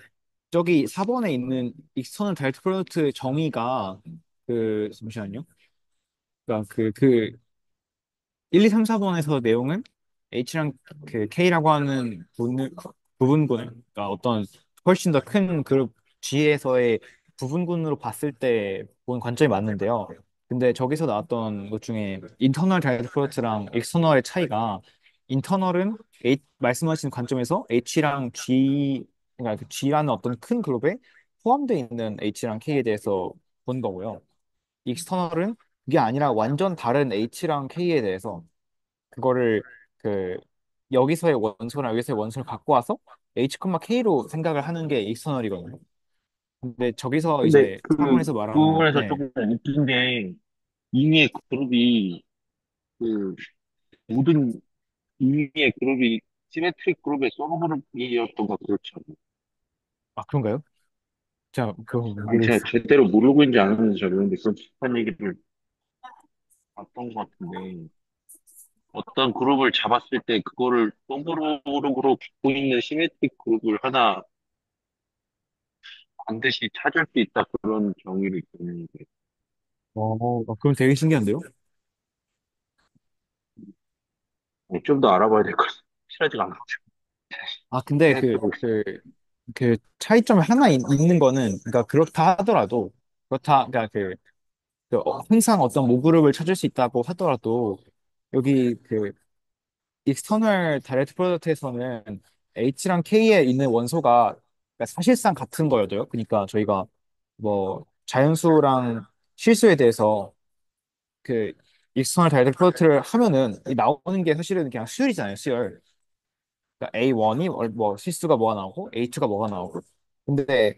저기 4번에 있는 익스터널 다이렉트 프로덕트 정의가 잠시만요. 그러니까 1, 2, 3, 4번에서 내용은 H랑 K라고 하는 부분군을, 그러니까 어떤 훨씬 더 큰 그룹 G에서의 부분군으로 봤을 때 본 관점이 맞는데요. 근데 저기서 나왔던 것 중에 인터널 다이렉트 프로덕트랑 익스터널의 차이가 인터널은 말씀하신 관점에서 H랑 그러니까 그 G라는 어떤 큰 그룹에 포함되어 있는 H랑 K에 대해서 본 거고요. 익스터널은 그게 아니라 완전 다른 H랑 K에 대해서 그거를 그 여기서의 원소랑 여기서의 원소를 갖고 와서 H, K로 생각을 하는 게 익스터널이거든요. 근데 저기서 근데 이제 그 4번에서 말하는 부분에서 조금 웃긴 게 이미의 그룹이 그 모든 이미의 그룹이 시메트릭 그룹의 서브 그룹이었던 거 그렇죠. 그런가요? 자, 그거 아니, 제가 모르겠어요. 제대로 모르고 있는지 안 하는지 잘 모르겠는데 그런 비슷한 얘기를 봤던 것 같은데 어떤 그룹을 잡았을 때 그거를 서브그룹으로 갖고 있는 시메트릭 그룹을 하나 반드시 찾을 수 있다 그런 정의를 있는데 그럼 되게 신기한데요? 좀 더 알아봐야 될 것 같아요. 확실하지가 않아가지고 근데 생각해보고 있어요. 그 차이점이 하나 있는 거는, 그러니까 그렇다 하더라도, 그러니까 항상 어떤 모그룹을 찾을 수 있다고 하더라도, 여기 익스터널 다이렉트 프로덕트에서는 H랑 K에 있는 원소가 그러니까 사실상 같은 거여도요. 그러니까 저희가 뭐 자연수랑 실수에 대해서 그 익스터널 다이렉트 프로덕트를 하면은 이 나오는 게 사실은 그냥 수열이잖아요. 수열. 그러니까 A1이 뭐 실수가 뭐가 나오고 A2가 뭐가 나오고. 근데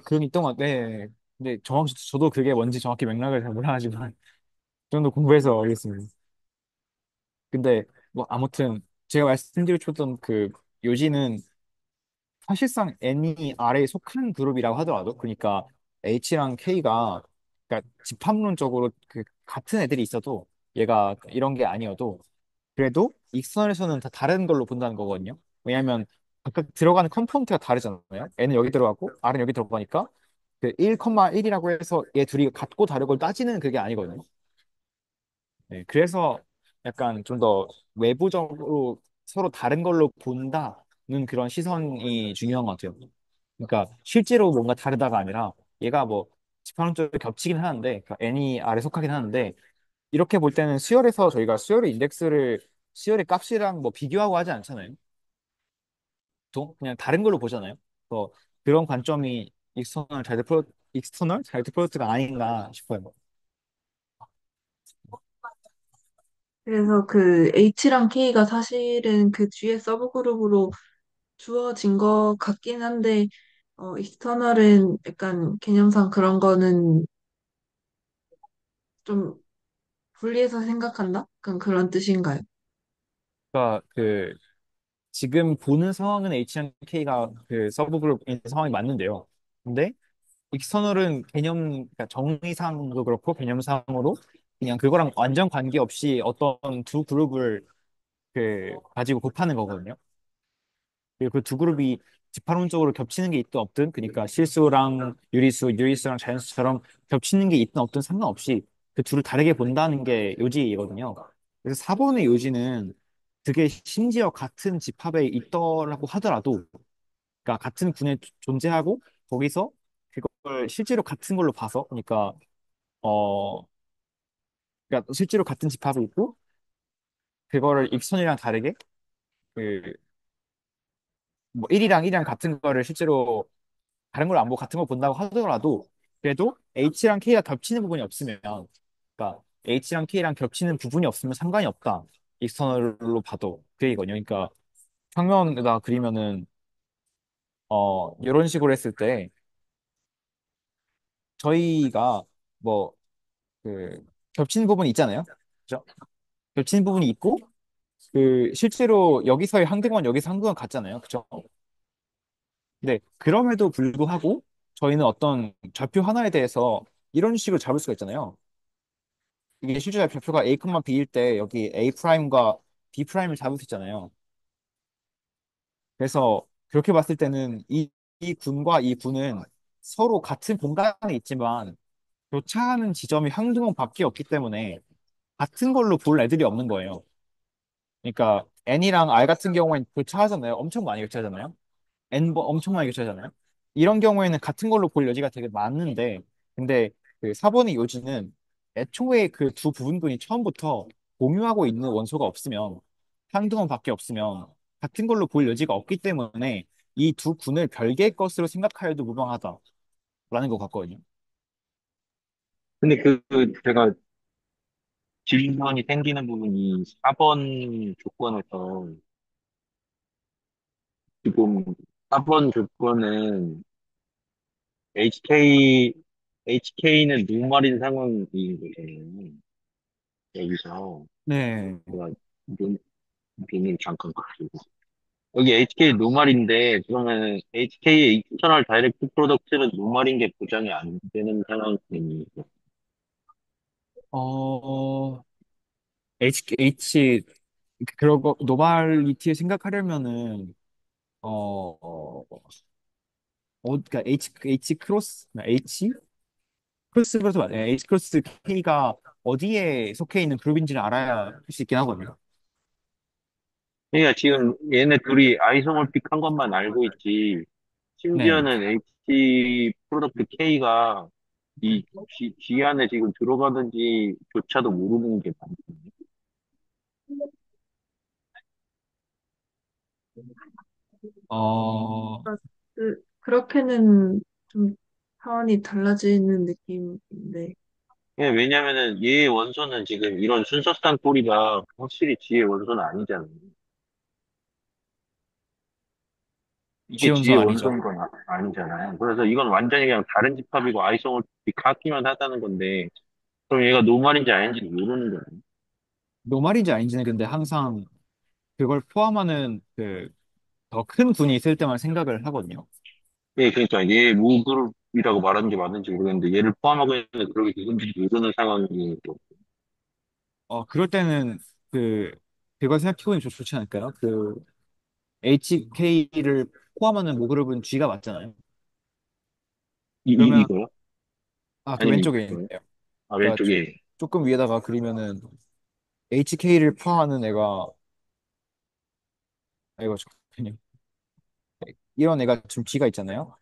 그런 게 있던 것 같아. 네. 근데 정확히 저도 그게 뭔지 정확히 맥락을 잘 몰라가지고 좀 더 공부해서 알겠습니다. 근데 뭐 아무튼 제가 말씀드리고 싶었던 요지는 사실상 N이 R에 속한 그룹이라고 하더라도 그러니까 H랑 K가 그러니까 집합론적으로 같은 애들이 있어도 얘가 이런 게 아니어도 그래도 익스턴에서는 다 다른 걸로 본다는 거거든요. 왜냐하면 각각 들어가는 컴포넌트가 다르잖아요. N은 여기 들어가고 R은 여기 들어가니까 1,1이라고 해서 얘 둘이 같고 다른 걸 따지는 그게 아니거든요. 네, 그래서 약간 좀 더 외부적으로 서로 다른 걸로 본다는 그런 시선이 중요한 것 같아요. 그러니까 실제로 뭔가 다르다가 아니라 얘가 뭐 집합론적으로 겹치긴 하는데 그러니까 N이 R에 속하긴 하는데 이렇게 볼 때는 수열에서 저희가 수열의 인덱스를 수열의 값이랑 뭐 비교하고 하지 않잖아요. 보통 그냥 다른 걸로 보잖아요. 그래서 그런 관점이 익스터널 자이드 프로덕트가 아닌가 싶어요. 그래서 그 H랑 K가 사실은 그 뒤에 서브그룹으로 주어진 것 같긴 한데, 익스터널은 약간 개념상 그런 거는 좀 분리해서 생각한다? 약간 그런 뜻인가요? 그러니까 그 지금 보는 상황은 H랑 K가 그 서브 그룹인 상황이 맞는데요. 근데 익스터널은 그러니까 정의상도 그렇고 개념상으로 그냥 그거랑 완전 관계없이 어떤 두 그룹을 그 가지고 곱하는 거거든요. 그리고 그 두 그룹이 집합론적으로 겹치는 게 있든 없든, 그러니까 실수랑 유리수, 유리수랑 자연수처럼 겹치는 게 있든 없든 상관없이 그 둘을 다르게 본다는 게 요지이거든요. 그래서 4번의 요지는 그게 심지어 같은 집합에 있더라고 하더라도, 그러니까 같은 군에 존재하고 거기서 그걸 실제로 같은 걸로 봐서, 어 그러니까 실제로 같은 집합이 있고 그거를 익선이랑 다르게 그 뭐 1이랑 같은 거를 실제로 다른 걸 안 보고 같은 걸 본다고 하더라도, 그래도 H랑 K가 겹치는 부분이 없으면, 그러니까 H랑 K랑 겹치는 부분이 없으면 상관이 없다. 익스터널로 봐도 그 얘기거든요. 그러니까 평면에다 그리면은 이런 식으로 했을 때 저희가 뭐 그 겹치는 부분이 있잖아요. 그죠? 겹치는 부분이 있고 그 실제로 여기서의 항등원 여기서 항등원 같잖아요. 그죠? 근데 그럼에도 불구하고 저희는 어떤 좌표 하나에 대해서 이런 식으로 잡을 수가 있잖아요. 이게 실제 좌표가 A, B일 때 여기 A 프라임과 B 프라임을 잡을 수 있잖아요. 그래서 그렇게 봤을 때는 이 군과 이 군은 서로 같은 공간에 있지만 교차하는 지점이 한두 번밖에 없기 때문에 같은 걸로 볼 애들이 없는 거예요. 그러니까 N이랑 R 같은 경우에는 교차하잖아요. 엄청 많이 교차하잖아요. 엄청 많이 교차하잖아요. 이런 경우에는 같은 걸로 볼 여지가 되게 많은데, 근데 그 4번의 요지는 애초에 그 두 부분군이 처음부터 공유하고 있는 원소가 없으면, 한동원밖에 없으면 같은 걸로 볼 여지가 없기 때문에 이 두 군을 별개의 것으로 생각하여도 무방하다라는 것 같거든요. 근데 제가 질문이 생기는 부분이 4번 조건에서 지금 4번 조건은 HK는 노말인 상황인 거잖아요. 여기서. 네. 제가 눈, 비밀 잠깐 가지고. 여기 HK 노말인데, 그러면 HK의 익스터널 다이렉트 프로덕트는 노말인 게 보장이 안 되는 상황이니까. 어, H, 그러고, 노멀리티에 생각하려면은, 그러니까 H 크로스, 크로스 그래서 맞아요. H 크로스 K가 어디에 속해 있는 그룹인지를 알아야 할 수 있긴 하거든요. 그러니까 지금 얘네 둘이 아이소몰픽한 것만 알고 있지, 네. 심지어는 H 프로덕트 K가 G 안에 지금 들어가는지조차도 모르는 게 많거든요. 어, 그렇게는 좀 차원이 달라지는 느낌인데, 왜냐면은 얘의 원소는 지금 이런 순서상 꼬리가 확실히 G의 원소는 아니잖아요. 이게 지원서 G의 아니죠. 원소인 건 아니잖아요. 그래서 이건 완전히 그냥 다른 집합이고 아이소몰픽 같기만 하다는 건데, 그럼 얘가 노말인지 아닌지 모르는 거예요. 노말인지 아닌지는 근데 항상 그걸 포함하는 그 더 큰 분이 있을 때만 생각을 하거든요. 예, 그러니까 얘 무그룹이라고 말하는 게 맞는지 모르겠는데 얘를 포함하고 있는 그룹이 누군지 모르는 상황이고. 그럴 때는 그, 그걸 생각해보면 좋지 않을까요? 그, HK를 포함하는 모그룹은 G가 맞잖아요. 그러면, 이거요? 그 아니면 왼쪽에 이거요? 있네요. 아, 그러니까 왼쪽에. 조금 위에다가 그리면은 HK를 포함하는 애가, 이거 잠깐만요. 이런 애가 지금 G가 있잖아요.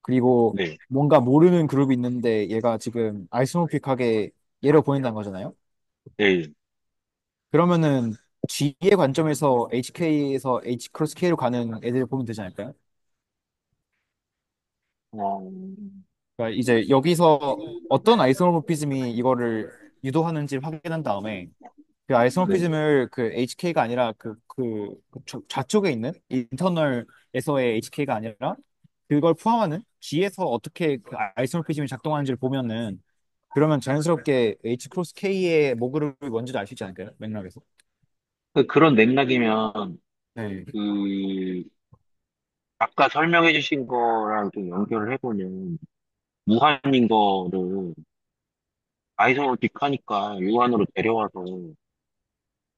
그리고 네. 뭔가 모르는 그룹이 있는데 얘가 지금 아이소모픽하게 얘로 보인다는 거잖아요. 네. 그러면은 G의 관점에서 HK에서 H 크로스 K로 가는 애들 보면 되지 않을까요? 어, 그러니까 이제 여기서 어떤 아이소모피즘이 이거를 유도하는지 확인한 다음에 그 네. 아이소모피즘을 그 HK가 아니라 좌쪽에 있는 인터널에서의 HK가 아니라 그걸 포함하는 G에서 어떻게 그 아이소모피즘이 작동하는지를 보면은 그러면 자연스럽게 H 크로스 K의 모그룹이 뭔지도 알 수 있지 않을까요? 맥락에서. 그런 맥락이면, 네. 그, 아까 설명해 주신 거랑 좀 연결을 해보면, 무한인 거를 아이소모틱하니까 유한으로 데려와서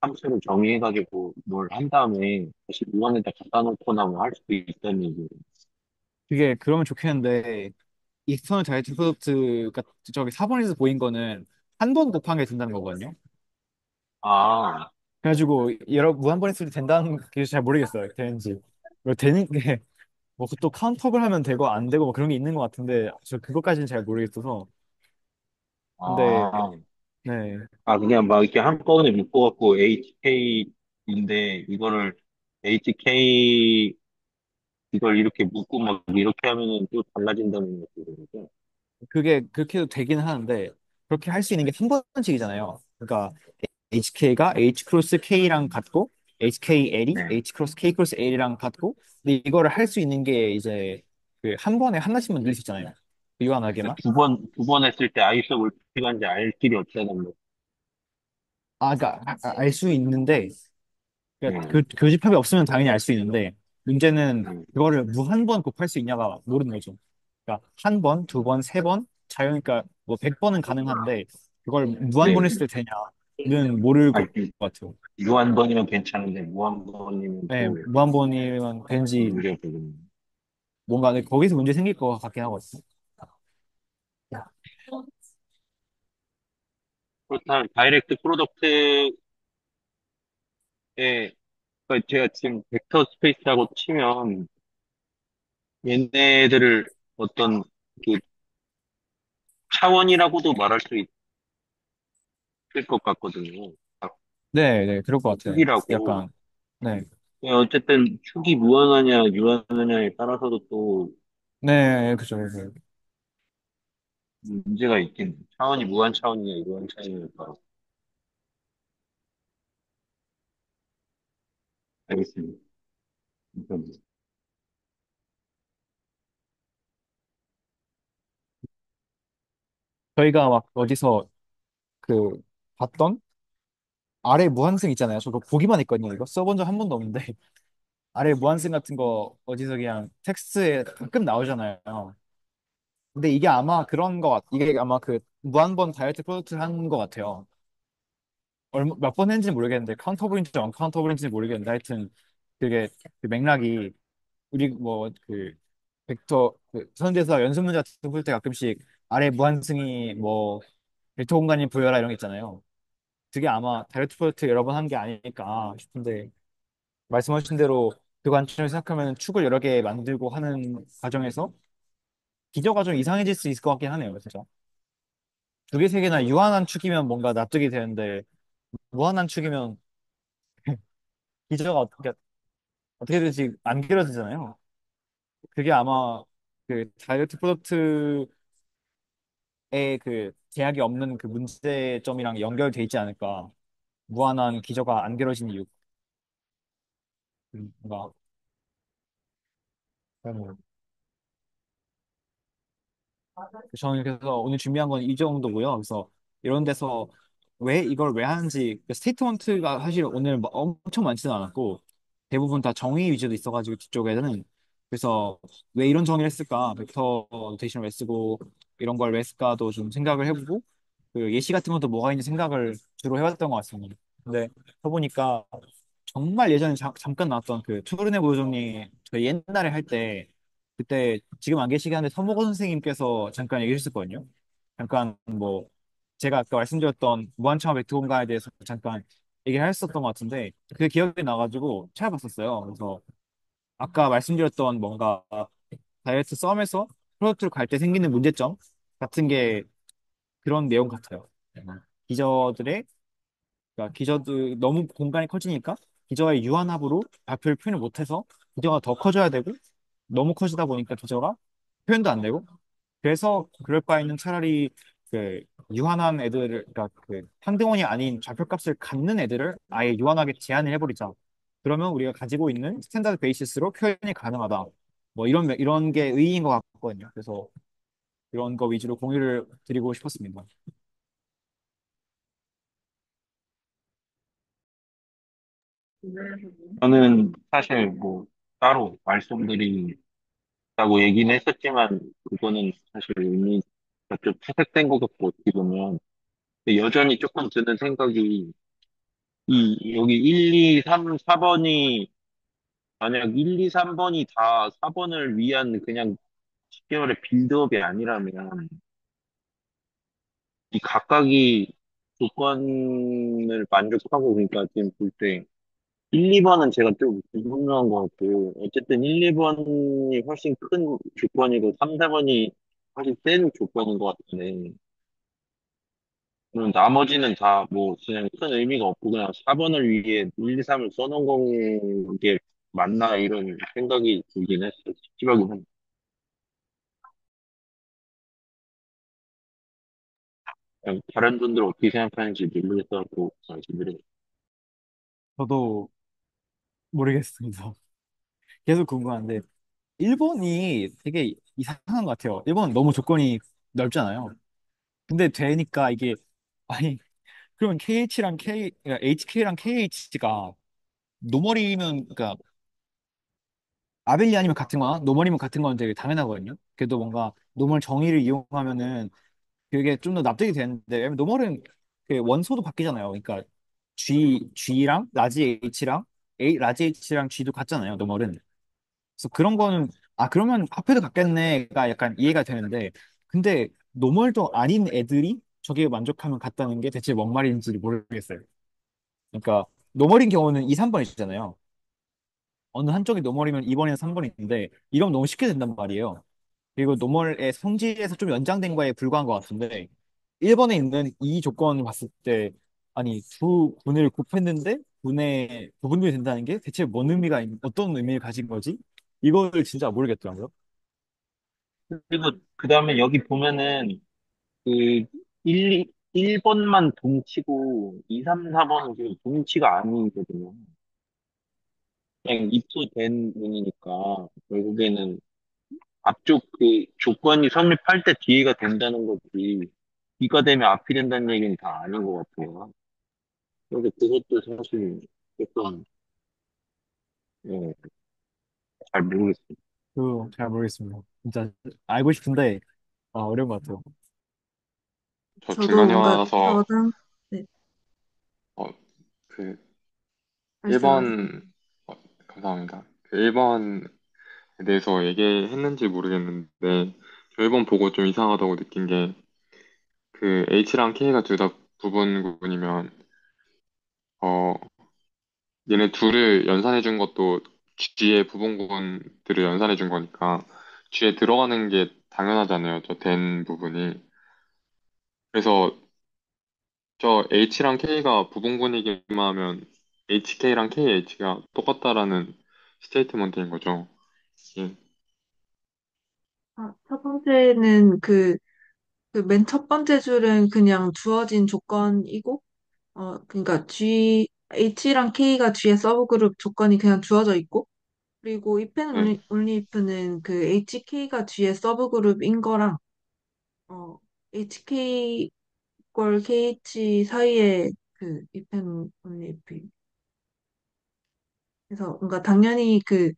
함수를 정의해가지고 뭘 한 다음에 다시 무한에다 갖다 놓거나 뭐 할 수도 있다는 얘기예요. 그게 그러면 좋겠는데 익스터널 다이어트 프로덕트가 저기 4번에서 보인 거는 한 번 곱한 게 된다는 거거든요. 아, 그래가지고 여러 무한 번 했을 때 된다는 게 잘 모르겠어요. 되는지. 뭐 되는 게 뭐 또 카운터블 하면 되고 안 되고 뭐 그런 게 있는 것 같은데 저 그것까지는 잘 모르겠어서. 근데 아, 네. 그냥 막 이렇게 한꺼번에 묶어갖고 HK인데 이거를 HK 이걸 이렇게 묶고 막 이렇게 하면은 또 달라진다는 거죠. 그게 그렇게 해도 되긴 하는데 그렇게 할 수 있는 게 한 번씩이잖아요. 그러니까 HK가 H 크로스 K랑 같고 HKL이 네. H 크로스 K 크로스 L이랑 같고 근데 이거를 할 수 있는 게 이제 그 한 번에 하나씩만 늘릴 수 있잖아요. 유한하게만. 두 번 했을 때 아이소 몰피간지 알 길이 없잖아요. 뭐. 아, 그러니까 알 수 있는데 그러니까 네. 교집합이 없으면 당연히 알 수 있는데 문제는 음, 그거를 무한 번 곱할 수 있냐가 모르는 거죠. 그러니까 한 번, 두 번, 세 번, 자연 그러니까 뭐 100번은 가능한데 그걸 무한 번 네. 했을 때 되냐는 모를 아, 것 같아요. 유한번이면 괜찮은데 무한번이면 네, 또 무한 번이면 왠지 문제가 되겠네. 뭔가 네, 거기서 문제 생길 것 같긴 하거든요. 그렇다면 다이렉트 프로덕트에 그러니까 제가 지금 벡터 스페이스라고 치면 얘네들을 어떤 그 차원이라고도 말할 수 있을 것 같거든요. 각 네, 네, 그럴 것 같아요. 축이라고. 약간, 네, 어쨌든 축이 무한하냐 유한하냐에 따라서도 또 네, 그죠, 그죠. 문제가 있긴. 차원이 무한 차원이냐 유한 차원이냐에 따라. 알겠습니다. 감사합니다. 저희가 막 어디서 그 봤던 아래 무한승 있잖아요. 저거 보기만 했거든요. 이거 써본 적 한 번도 없는데 아래 무한승 같은 거 어디서 그냥 텍스트에 가끔 나오잖아요. 근데 이게 아마 그런 거 이게 아마 그 무한번 다이어트 프로젝트를 한 것 같아요. 얼마 몇 번 했는지 모르겠는데 카운터블인지 언카운터블인지 모르겠는데 하여튼 그게 그 맥락이 우리 뭐 그 벡터 그 선대에서 연습 문제 같은 거 풀 때 가끔씩 아래 무한승이 뭐 벡터 공간이 보여라 이런 게 있잖아요. 그게 아마 다이어트 프로젝트 여러 번 한 게 아닐까 싶은데 말씀하신 대로 그 관점에서 생각하면 축을 여러 개 만들고 하는 과정에서 기저가 좀 이상해질 수 있을 것 같긴 하네요, 진짜. 두 개, 세 개나 유한한 축이면 뭔가 납득이 되는데 무한한 축이면 기저가 어떻게 되지 안 그려지잖아요. 그게 아마 그 다이어트 프로덕트의 그 제약이 없는 그 문제점이랑 연결돼 있지 않을까. 무한한 기저가 안 그려진 이유. 뭔가 그런 저는 그래서 오늘 준비한 건 이 정도고요. 그래서 이런 데서 왜 이걸 왜 하는지 스테이트먼트가 사실 오늘 뭐 엄청 많지는 않았고 대부분 다 정의 위주도 있어가지고 뒤쪽에는 그래서 왜 이런 정의를 했을까? 벡터 노테이션을 왜 쓰고 이런 걸 왜 했을까도 좀 생각을 해보고 그 예시 같은 것도 뭐가 있는지 생각을 주로 해왔던 것 같습니다. 근데 해보니까 정말 예전에 잠깐 나왔던 그 투르네 보조정리 저희 옛날에 할 때 그때 지금 안 계시긴 한데 서목원 선생님께서 잠깐 얘기해 주셨거든요. 잠깐 뭐 제가 아까 말씀드렸던 무한정화 벡터 공간에 대해서 잠깐 얘기를 했었던 것 같은데 그 기억이 나가지고 찾아봤었어요. 그래서 아까 말씀드렸던 뭔가 다이어트 썸에서 프로젝트를 갈 때 생기는 문제점 같은 게 그런 내용 같아요. 기저들의 그러니까 기저도 너무 공간이 커지니까 기저의 유한합으로 발표를 표현을 못해서 기저가 더 커져야 되고 너무 커지다 보니까 기저가 표현도 안 되고 그래서 그럴 바에는 차라리 그 유한한 애들을 그러니까 그 한등원이 아닌 좌표값을 갖는 애들을 아예 유한하게 제한을 해버리자. 그러면 우리가 가지고 있는 스탠다드 베이시스로 표현이 가능하다. 뭐 이런 게 의의인 것 같거든요. 그래서 이런 거 위주로 공유를 드리고 싶었습니다. 저는 사실 뭐 따로 말씀드리다고 얘기는 했었지만 그거는 사실 이미 좀 퇴색된 것 같고 어떻게 보면 근데 여전히 조금 드는 생각이 이 여기 1, 2, 3, 4번이 만약 1, 2, 3번이 다 4번을 위한 그냥 10개월의 빌드업이 아니라면 이 각각이 조건을 만족하고 그러니까 지금 볼 때 1, 2번은 제가 좀 불분명한 것 같고 어쨌든 1, 2번이 훨씬 큰 조건이고 3, 4번이 훨씬 센 조건인 것 같은데 그럼 나머지는 다 뭐 그냥 큰 의미가 없고 그냥 4번을 위해 1, 2, 3을 써놓은 게 맞나 이런 생각이 들긴 했어요. 찝찝하긴 한데. 그냥 다른 분들 어떻게 생각하는지 모르겠어서 말씀드려요. 저도 모르겠습니다. 계속 궁금한데 일본이 되게 이상한 것 같아요. 일본은 너무 조건이 넓잖아요. 근데 되니까 이게 아니 그러면 KH랑 그러니까 HK랑 KH가 노멀이면 그러니까 아벨리 아니면 같은 거나 노멀이면 같은 건 되게 당연하거든요. 그래도 뭔가 노멀 정의를 이용하면은 그게 좀 더 납득이 되는데 왜냐면 노멀은 그 원소도 바뀌잖아요. 그러니까 G랑 라지 H랑 라지 H랑 G도 같잖아요. 노멀은. 그래서 그런 거는 아 그러면 화폐도 같겠네가 약간 이해가 되는데 근데 노멀도 아닌 애들이 저게 만족하면 같다는 게 대체 뭔 말인지 모르겠어요. 그러니까 노멀인 경우는 2, 3번이잖아요. 어느 한쪽이 노멀이면 2번이나 3번인데 이러면 너무 쉽게 된단 말이에요. 그리고 노멀의 성질에서 좀 연장된 거에 불과한 것 같은데 1번에 있는 이 조건을 봤을 때 아니 두 군을 곱했는데 분의 부분이 된다는 게 대체 뭔 의미가 어떤 의미를 가진 거지? 이걸 진짜 모르겠더라고요. 그리고 그 다음에 여기 보면은 그 1번만 동치고 2, 3, 4번은 지금 동치가 아니거든요. 그냥 입수된 문이니까 결국에는 앞쪽 그 조건이 성립할 때 뒤에가 된다는 거지. 뒤가 되면 앞이 된다는 얘기는 다 아닌 것 같아요. 그래서 그것도 사실 조금 예, 잘 모르겠어요. 잘 모르겠습니다. 진짜 알고 싶은데 어려운 것 같아요. 저 저도 중간에 뭔가 와서 저당, 네, 어, 그 말씀하세요. 1번 감사합니다. 그 1번에 대해서 얘기했는지 모르겠는데 저 1번 보고 좀 이상하다고 느낀 게 그 H랑 K가 둘 다 부분 구분이면 어 얘네 둘을 연산해 준 것도 G의 부분 구분들을 연산해 준 거니까 G에 들어가는 게 당연하잖아요. 저 된 부분이. 그래서 저 H랑 K가 부분군이기만 하면 HK랑 KH가 똑같다라는 스테이트먼트인 거죠. 예. 아, 첫 번째는 그 맨 첫 번째 줄은 그냥 주어진 조건이고, 그러니까 H랑 K가 G의 서브그룹 조건이 그냥 주어져 있고, 그리고 if and 네. only if는 그 HK가 G의 서브그룹인 거랑, HK 걸 KH 사이에 그 if and only if. 그래서 뭔가 당연히 그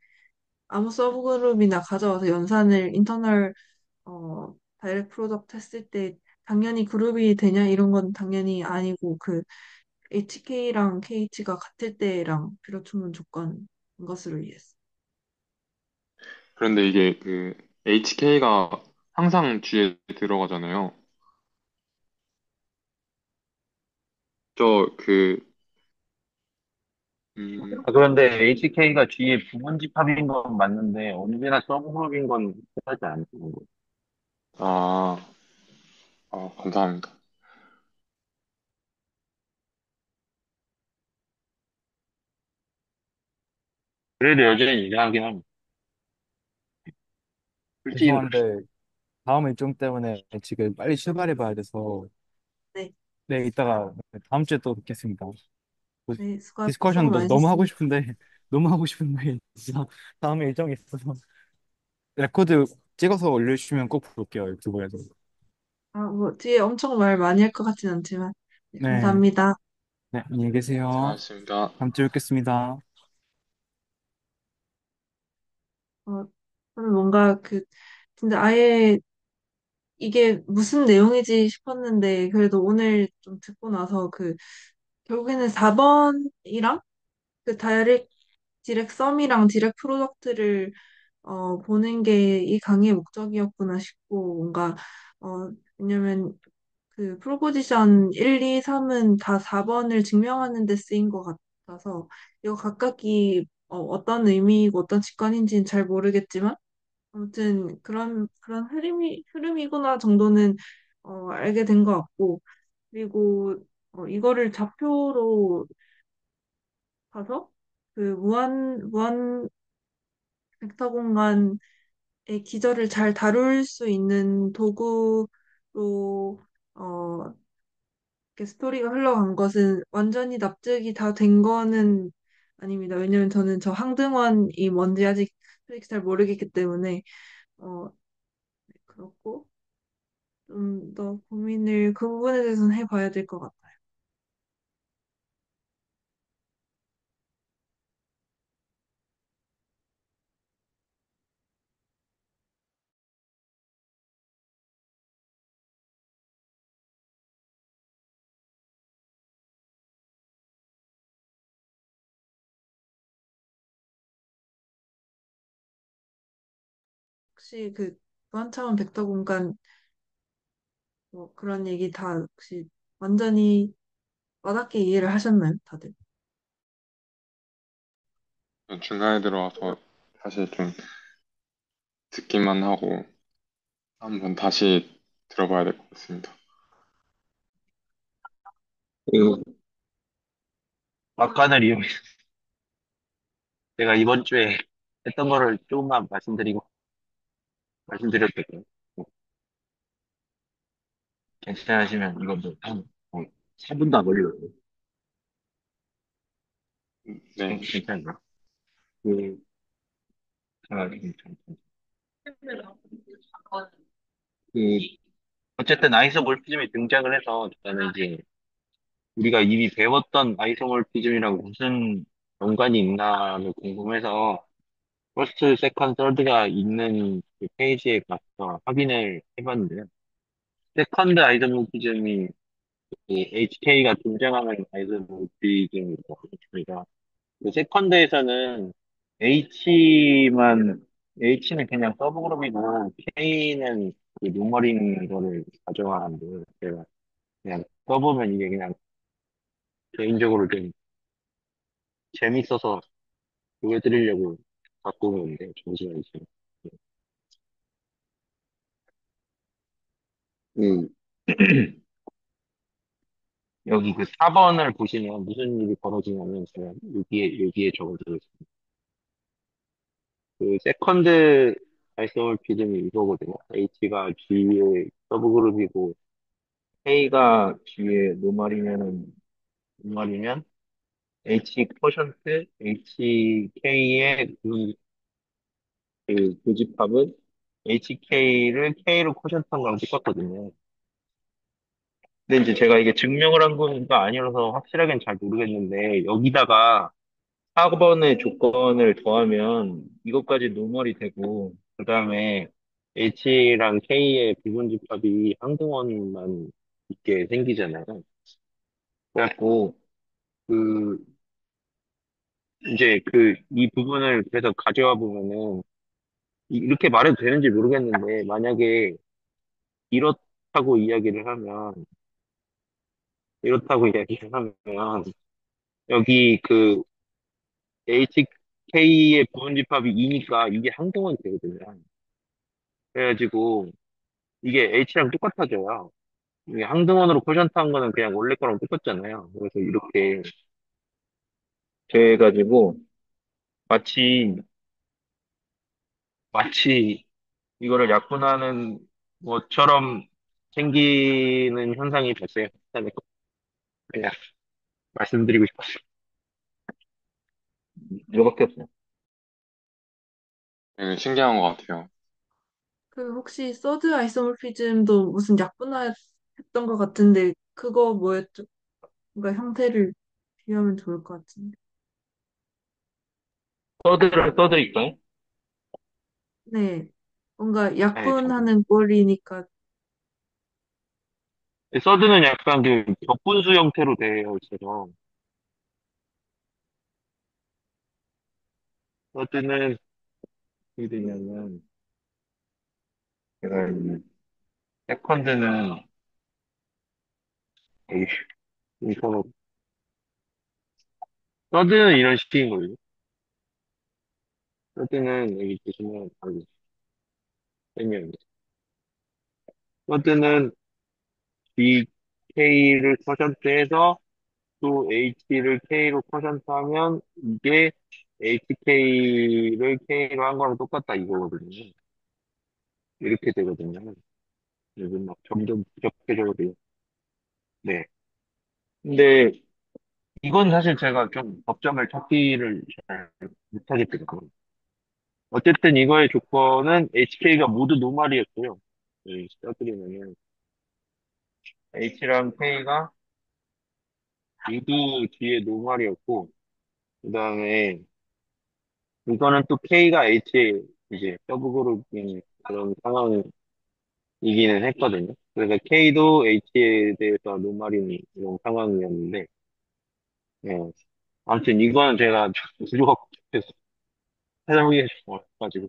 아무 서브그룹이나 가져와서 연산을 인터널 다이렉트 프로덕트 했을 때 당연히 그룹이 되냐 이런 건 당연히 아니고 그 HK랑 KH가 같을 때랑 필요 충분 조건인 것으로 이해했어. 그런데 이게 그 HK가 항상 G에 들어가잖아요. 저 그, 아, 그런데 HK가 G의 부분집합인 건 맞는데 언제나 서브그룹인 건 하지 않는 거예요. 아, 감사합니다. 그래도 여전히 이상하긴 합니다. 솔직히 죄송한데 다음 일정 때문에 지금 빨리 출발해 봐야 돼서 네, 네, 이따가 다음 주에 또 뵙겠습니다. 뭐, 네, 수고 디스커션도 너무 하고 많으셨습니다. 싶은데 너무 하고 싶은데 진짜 다음에 일정이 있어서 레코드 찍어서 올려주시면 꼭 볼게요, 유튜브에서. 아, 뭐, 뒤에 엄청 말 많이 할 것 같진 않지만, 네, 네, 감사합니다. 네, 안녕히 계세요. 고생하셨습니다. 다음 주에 뵙겠습니다. 저는 뭔가 진짜 아예 이게 무슨 내용이지 싶었는데, 그래도 오늘 좀 듣고 나서 결국에는 4번이랑 디렉 썸이랑 디렉 프로덕트를 보는 게 이 강의의 목적이었구나 싶고, 왜냐면 프로포지션 1, 2, 3은 다 4번을 증명하는 데 쓰인 것 같아서, 이거 각각이 어떤 의미이고 어떤 직관인지는 잘 모르겠지만, 아무튼 그런 흐름이구나 정도는 알게 된 것 같고, 그리고 이거를 좌표로 봐서 무한 벡터 공간의 기저를 잘 다룰 수 있는 도구로 어, 이렇게 스토리가 흘러간 것은 완전히 납득이 다 된 거는 아닙니다. 왜냐면 저는 저 항등원이 뭔지 아직 솔직히 잘 모르겠기 때문에 어, 그렇고 좀 더 고민을 그 부분에 대해서는 해봐야 될 것 같아요. 혹시 무한차원 벡터 공간 뭐 그런 얘기 다 혹시 완전히 와닿게 이해를 하셨나요, 다들? 중간에 들어와서 사실 좀 듣기만 하고 한번 다시 들어봐야 될 것 같습니다. 그 막간을 이용해서 제가 이번 주에 했던 거를 조금만 말씀드렸거든요. 괜찮으시면 이것도 한 4분도 안 걸리거든요. 네, 괜찮나요? 그, 제가 그, 어쨌든 아이소몰피즘이 등장을 해서 저는 이제 우리가 이미 배웠던 아이소몰피즘이랑 무슨 연관이 있나를 궁금해서 퍼스트, 세컨, 서드가 있는 그 페이지에 가서 확인을 해봤는데요. 세컨드 아이소몰피즘이 HK가 등장하는 아이소몰피즘이고, 저희가 그 세컨드에서는 H만 H는 그냥 서브그룹이고 K는 그 누머린 거를 가져가는데 제가 그냥 써보면 이게 그냥 개인적으로 좀 재밌어서 보여드리려고 갖고 온 건데 잠시만요. 그 여기 그 4번을 보시면 무슨 일이 벌어지냐면 제가 여기에 적어드렸습니다. 그 세컨드 아이소몰피즘이 이거거든요. H가 G의 서브그룹이고 K가 G의 노말이면 H 퍼센트 HK의 그 교집합은 HK를 K로 코션트한 거랑 똑같거든요. 근데 이제 제가 이게 증명을 한 거가 아니라서 확실하게는 잘 모르겠는데 여기다가 4번의 조건을 더하면 이것까지 노멀이 되고 그다음에 H랑 K의 부분집합이 항등원만 있게 생기잖아요. 그래갖고 그 이제 이 부분을 계속 가져와 보면은 이렇게 말해도 되는지 모르겠는데 만약에 이렇다고 이야기를 하면 이렇다고 이야기를 하면 여기 HK의 부분집합이 2니까 이게 항등원이 되거든요. 그래가지고 이게 H랑 똑같아져요. 이게 항등원으로 코션트한 거는 그냥 원래 거랑 똑같잖아요. 그래서 이렇게 돼가지고 마치, 마치 이거를 약분하는 것처럼 생기는 현상이 발생해요. 그냥 말씀드리고 싶었어요. 이거밖에 없어요. 되게 신기한 것 같아요. 그 혹시 서드 아이소모피즘도 무슨 약분화했던 것 같은데 그거 뭐였죠? 뭔가 형태를 비하면 좋을 것 같은데. 써드릴까요? 네. 뭔가 네, 잠깐만. 약분하는 꼴이니까 서드는 약간 그 격분수 형태로 되어 있어서, 서드는 어떻게 되냐면, 제가 이 세컨드는, 에이, 이거, 서드는 이런 식인 거예요. 서드는 여기 보시면, 쌤이었는데. 서드는 BK를 퍼센트해서 또 H를 K로 퍼센트하면 이게 HK를 K로 한 거랑 똑같다 이거거든요. 이렇게 되거든요. 요즘 막 점점 부족해져가지고. 네. 근데 이건 사실 제가 좀 법정을 찾기를 잘 못하겠더라고요. 어쨌든 이거의 조건은 HK가 모두 노말이었고요. 여기 써드리면은 H랑 K가 모두 뒤에 노말이었고, 그 다음에 이거는 또 K가 H에 이제 서브그룹인 그런 상황이기는 했거든요. 그래서 K도 H에 대해서 노말인 이런 상황이었는데, 예. 아무튼 이거는 제가 구조가 복잡해서 해석이 어려가지고.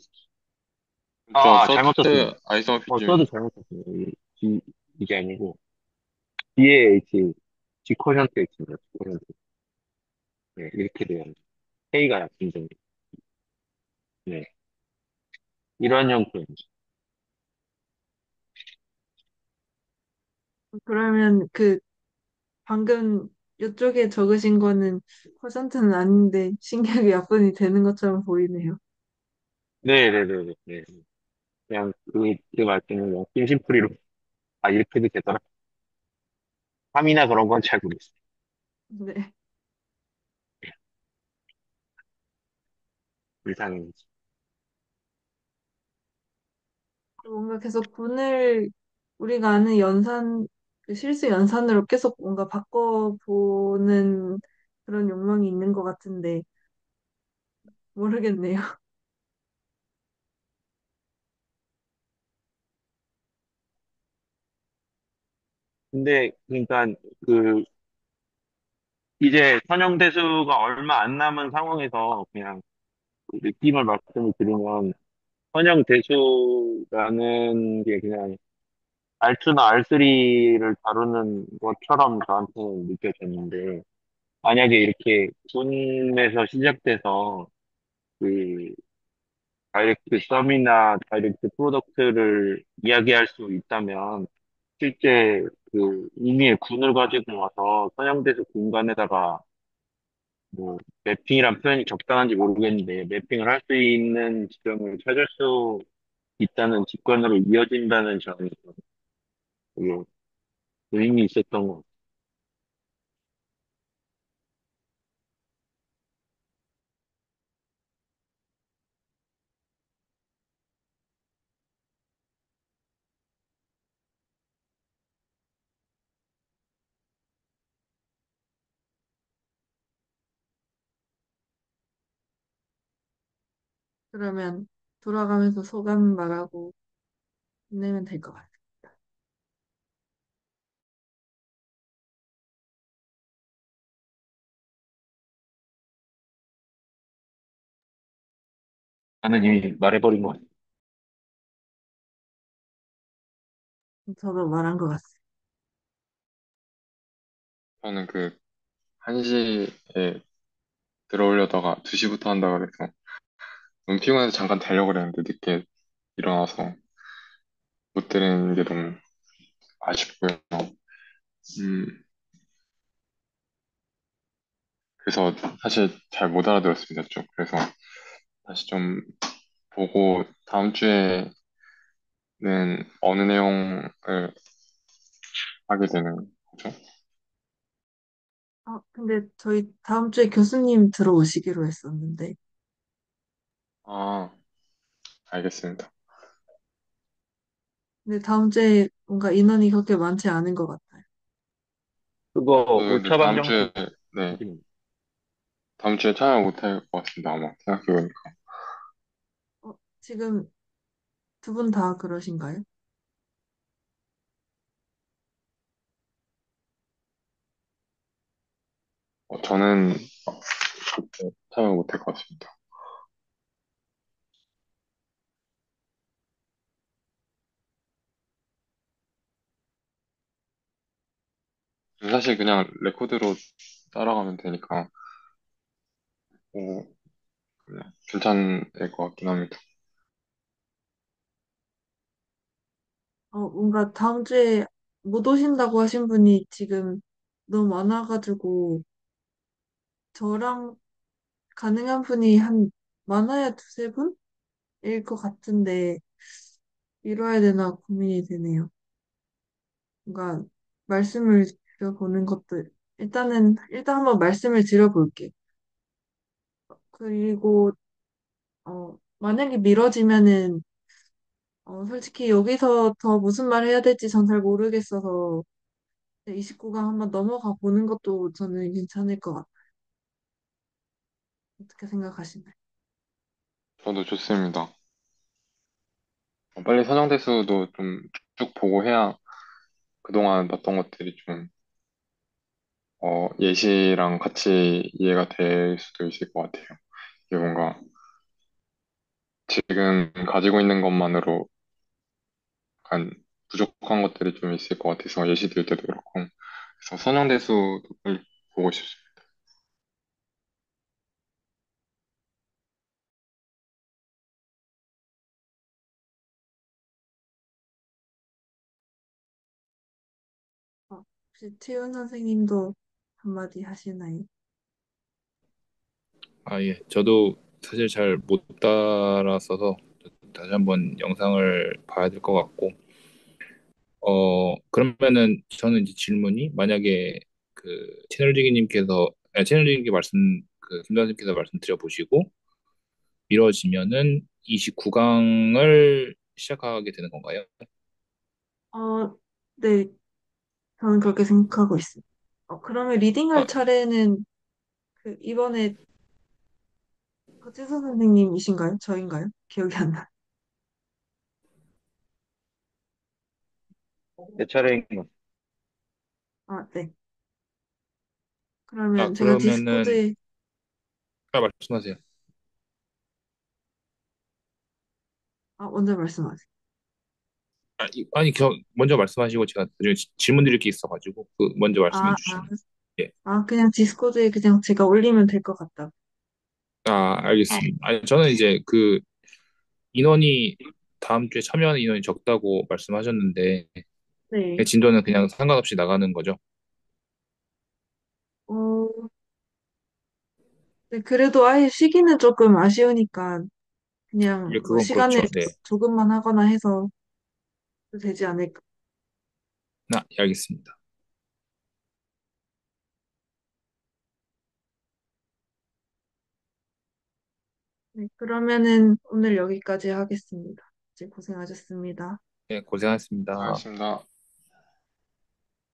저 잘못 썼습니다. 서드 써도 아이소모피즘이 잘못 썼습니다. 이게 아니고, D의 H, G 코션트 H입니다. G 코션트. 네, 이렇게 돼요. K가 약분 점 네, 이런 형태입니다. 그러면 그 방금 이쪽에 적으신 거는 퍼센트는 아닌데 신기하게 약분이 되는 것처럼 보이네요. 네네네네. 네. 그냥 그 말씀은 그냥 심심풀이로, 이렇게도 되더라. 3이나 그런 건 잘 모르겠어요. 네. 불쌍해. 뭔가 계속 분을 우리가 아는 연산, 그 실수 연산으로 계속 뭔가 바꿔보는 그런 욕망이 있는 것 같은데 모르겠네요. 근데, 그러니까, 그, 이제 선형대수가 얼마 안 남은 상황에서 그냥 그 느낌을 말씀을 드리면, 선형대수라는 게 그냥 R2나 R3를 다루는 것처럼 저한테는 느껴졌는데, 만약에 이렇게 군에서 시작돼서 그 다이렉트 썸이나 다이렉트 프로덕트를 이야기할 수 있다면, 실제 그 의미의 군을 가지고 와서 선형대수 공간에다가 뭐 매핑이란 표현이 적당한지 모르겠는데 매핑을 할 수 있는 지점을 찾을 수 있다는 직관으로 이어진다는 점이 되게 의미 있었던 것 같아요. 그러면 돌아가면서 소감 말하고 끝내면 될 것 같아요. 나는 이미 말해버린 것 같아요. 저도 말한 것 같아요. 저는 그 1시에 들어오려다가 2시부터 한다 그래서 너무 피곤해서 잠깐 자려고 그랬는데 늦게 일어나서 못 들은 게 너무 아쉽고요. 음, 그래서 사실 잘 못 알아들었습니다, 좀. 그래서 다시 좀 보고 다음 주에는 어느 내용을 하게 되는 거죠? 근데 저희 다음 주에 교수님 들어오시기로 했었는데, 아, 알겠습니다. 근데 다음 주에 뭔가 인원이 그렇게 많지 않은 것 같아요. 그거 네, 오차 다음 방정식 주에, 네, 하시면 다음 주에 참여 못할 것 같습니다, 아마. 생각해보니까. 지금 두 분 다 그러신가요? 저는 참여 못할 것 같습니다. 사실 그냥 레코드로 따라가면 되니까, 뭐, 그냥 괜찮을 것 같긴 합니다. 뭔가 다음 주에 못 오신다고 하신 분이 지금 너무 많아가지고, 저랑 가능한 분이 한 많아야 두세 분일 것 같은데, 미뤄야 되나 고민이 되네요. 뭔가 말씀을 드려보는 것도, 일단 한번 말씀을 드려볼게. 그리고, 만약에 미뤄지면은, 솔직히 여기서 더 무슨 말 해야 될지 전 잘 모르겠어서, 29강 한번 넘어가 보는 것도 저는 괜찮을 것 같아요. 어떻게 생각하시나요? 저도 좋습니다. 빨리 선정대수도 좀 쭉 보고 해야 그동안 봤던 것들이 좀, 예시랑 같이 이해가 될 수도 있을 것 같아요. 이게 뭔가 지금 가지고 있는 것만으로 약간 부족한 것들이 좀 있을 것 같아서 예시 들 때도 그렇고. 그래서 선정대수도 빨리 보고 싶습니다. 혹시 채윤 선생님도 한마디 하시나요? 아, 예. 저도 사실 잘 못 따라서서 다시 한번 영상을 봐야 될 것 같고, 그러면은 저는 이제 질문이 만약에 그 채널지기님께서, 채널지기님께 김도환님께서 말씀드려 보시고, 미뤄지면은 29강을 시작하게 되는 건가요? 네, 저는 그렇게 생각하고 있습니다. 그러면 아, 리딩할 차례는 이번에 박지수 선생님이신가요? 저인가요? 기억이 안 나. 내 차례인 것 네. 그러면 제가 그러면은, 디스코드에, 말씀하세요. 먼저 말씀하세요. 아니, 먼저 말씀하시고 제가 나중에 질문 드릴 게 있어가지고, 먼저 말씀해 아, 주시면. 예. 그냥 디스코드에 그냥 제가 올리면 될 것 같다. 알겠습니다. 아니, 저는 이제 인원이 다음 주에 참여하는 인원이 적다고 말씀하셨는데, 네. 진도는 그냥 상관없이 나가는 거죠? 어, 네, 그래도 아예 쉬기는 조금 아쉬우니까 예, 그냥 뭐 그건 시간을 그렇죠. 네. 조금만 하거나 해서 되지 않을까. 예, 알겠습니다. 네, 그러면은 오늘 여기까지 하겠습니다. 이제 고생하셨습니다. 예, 고생하셨습니다. 알겠습니다.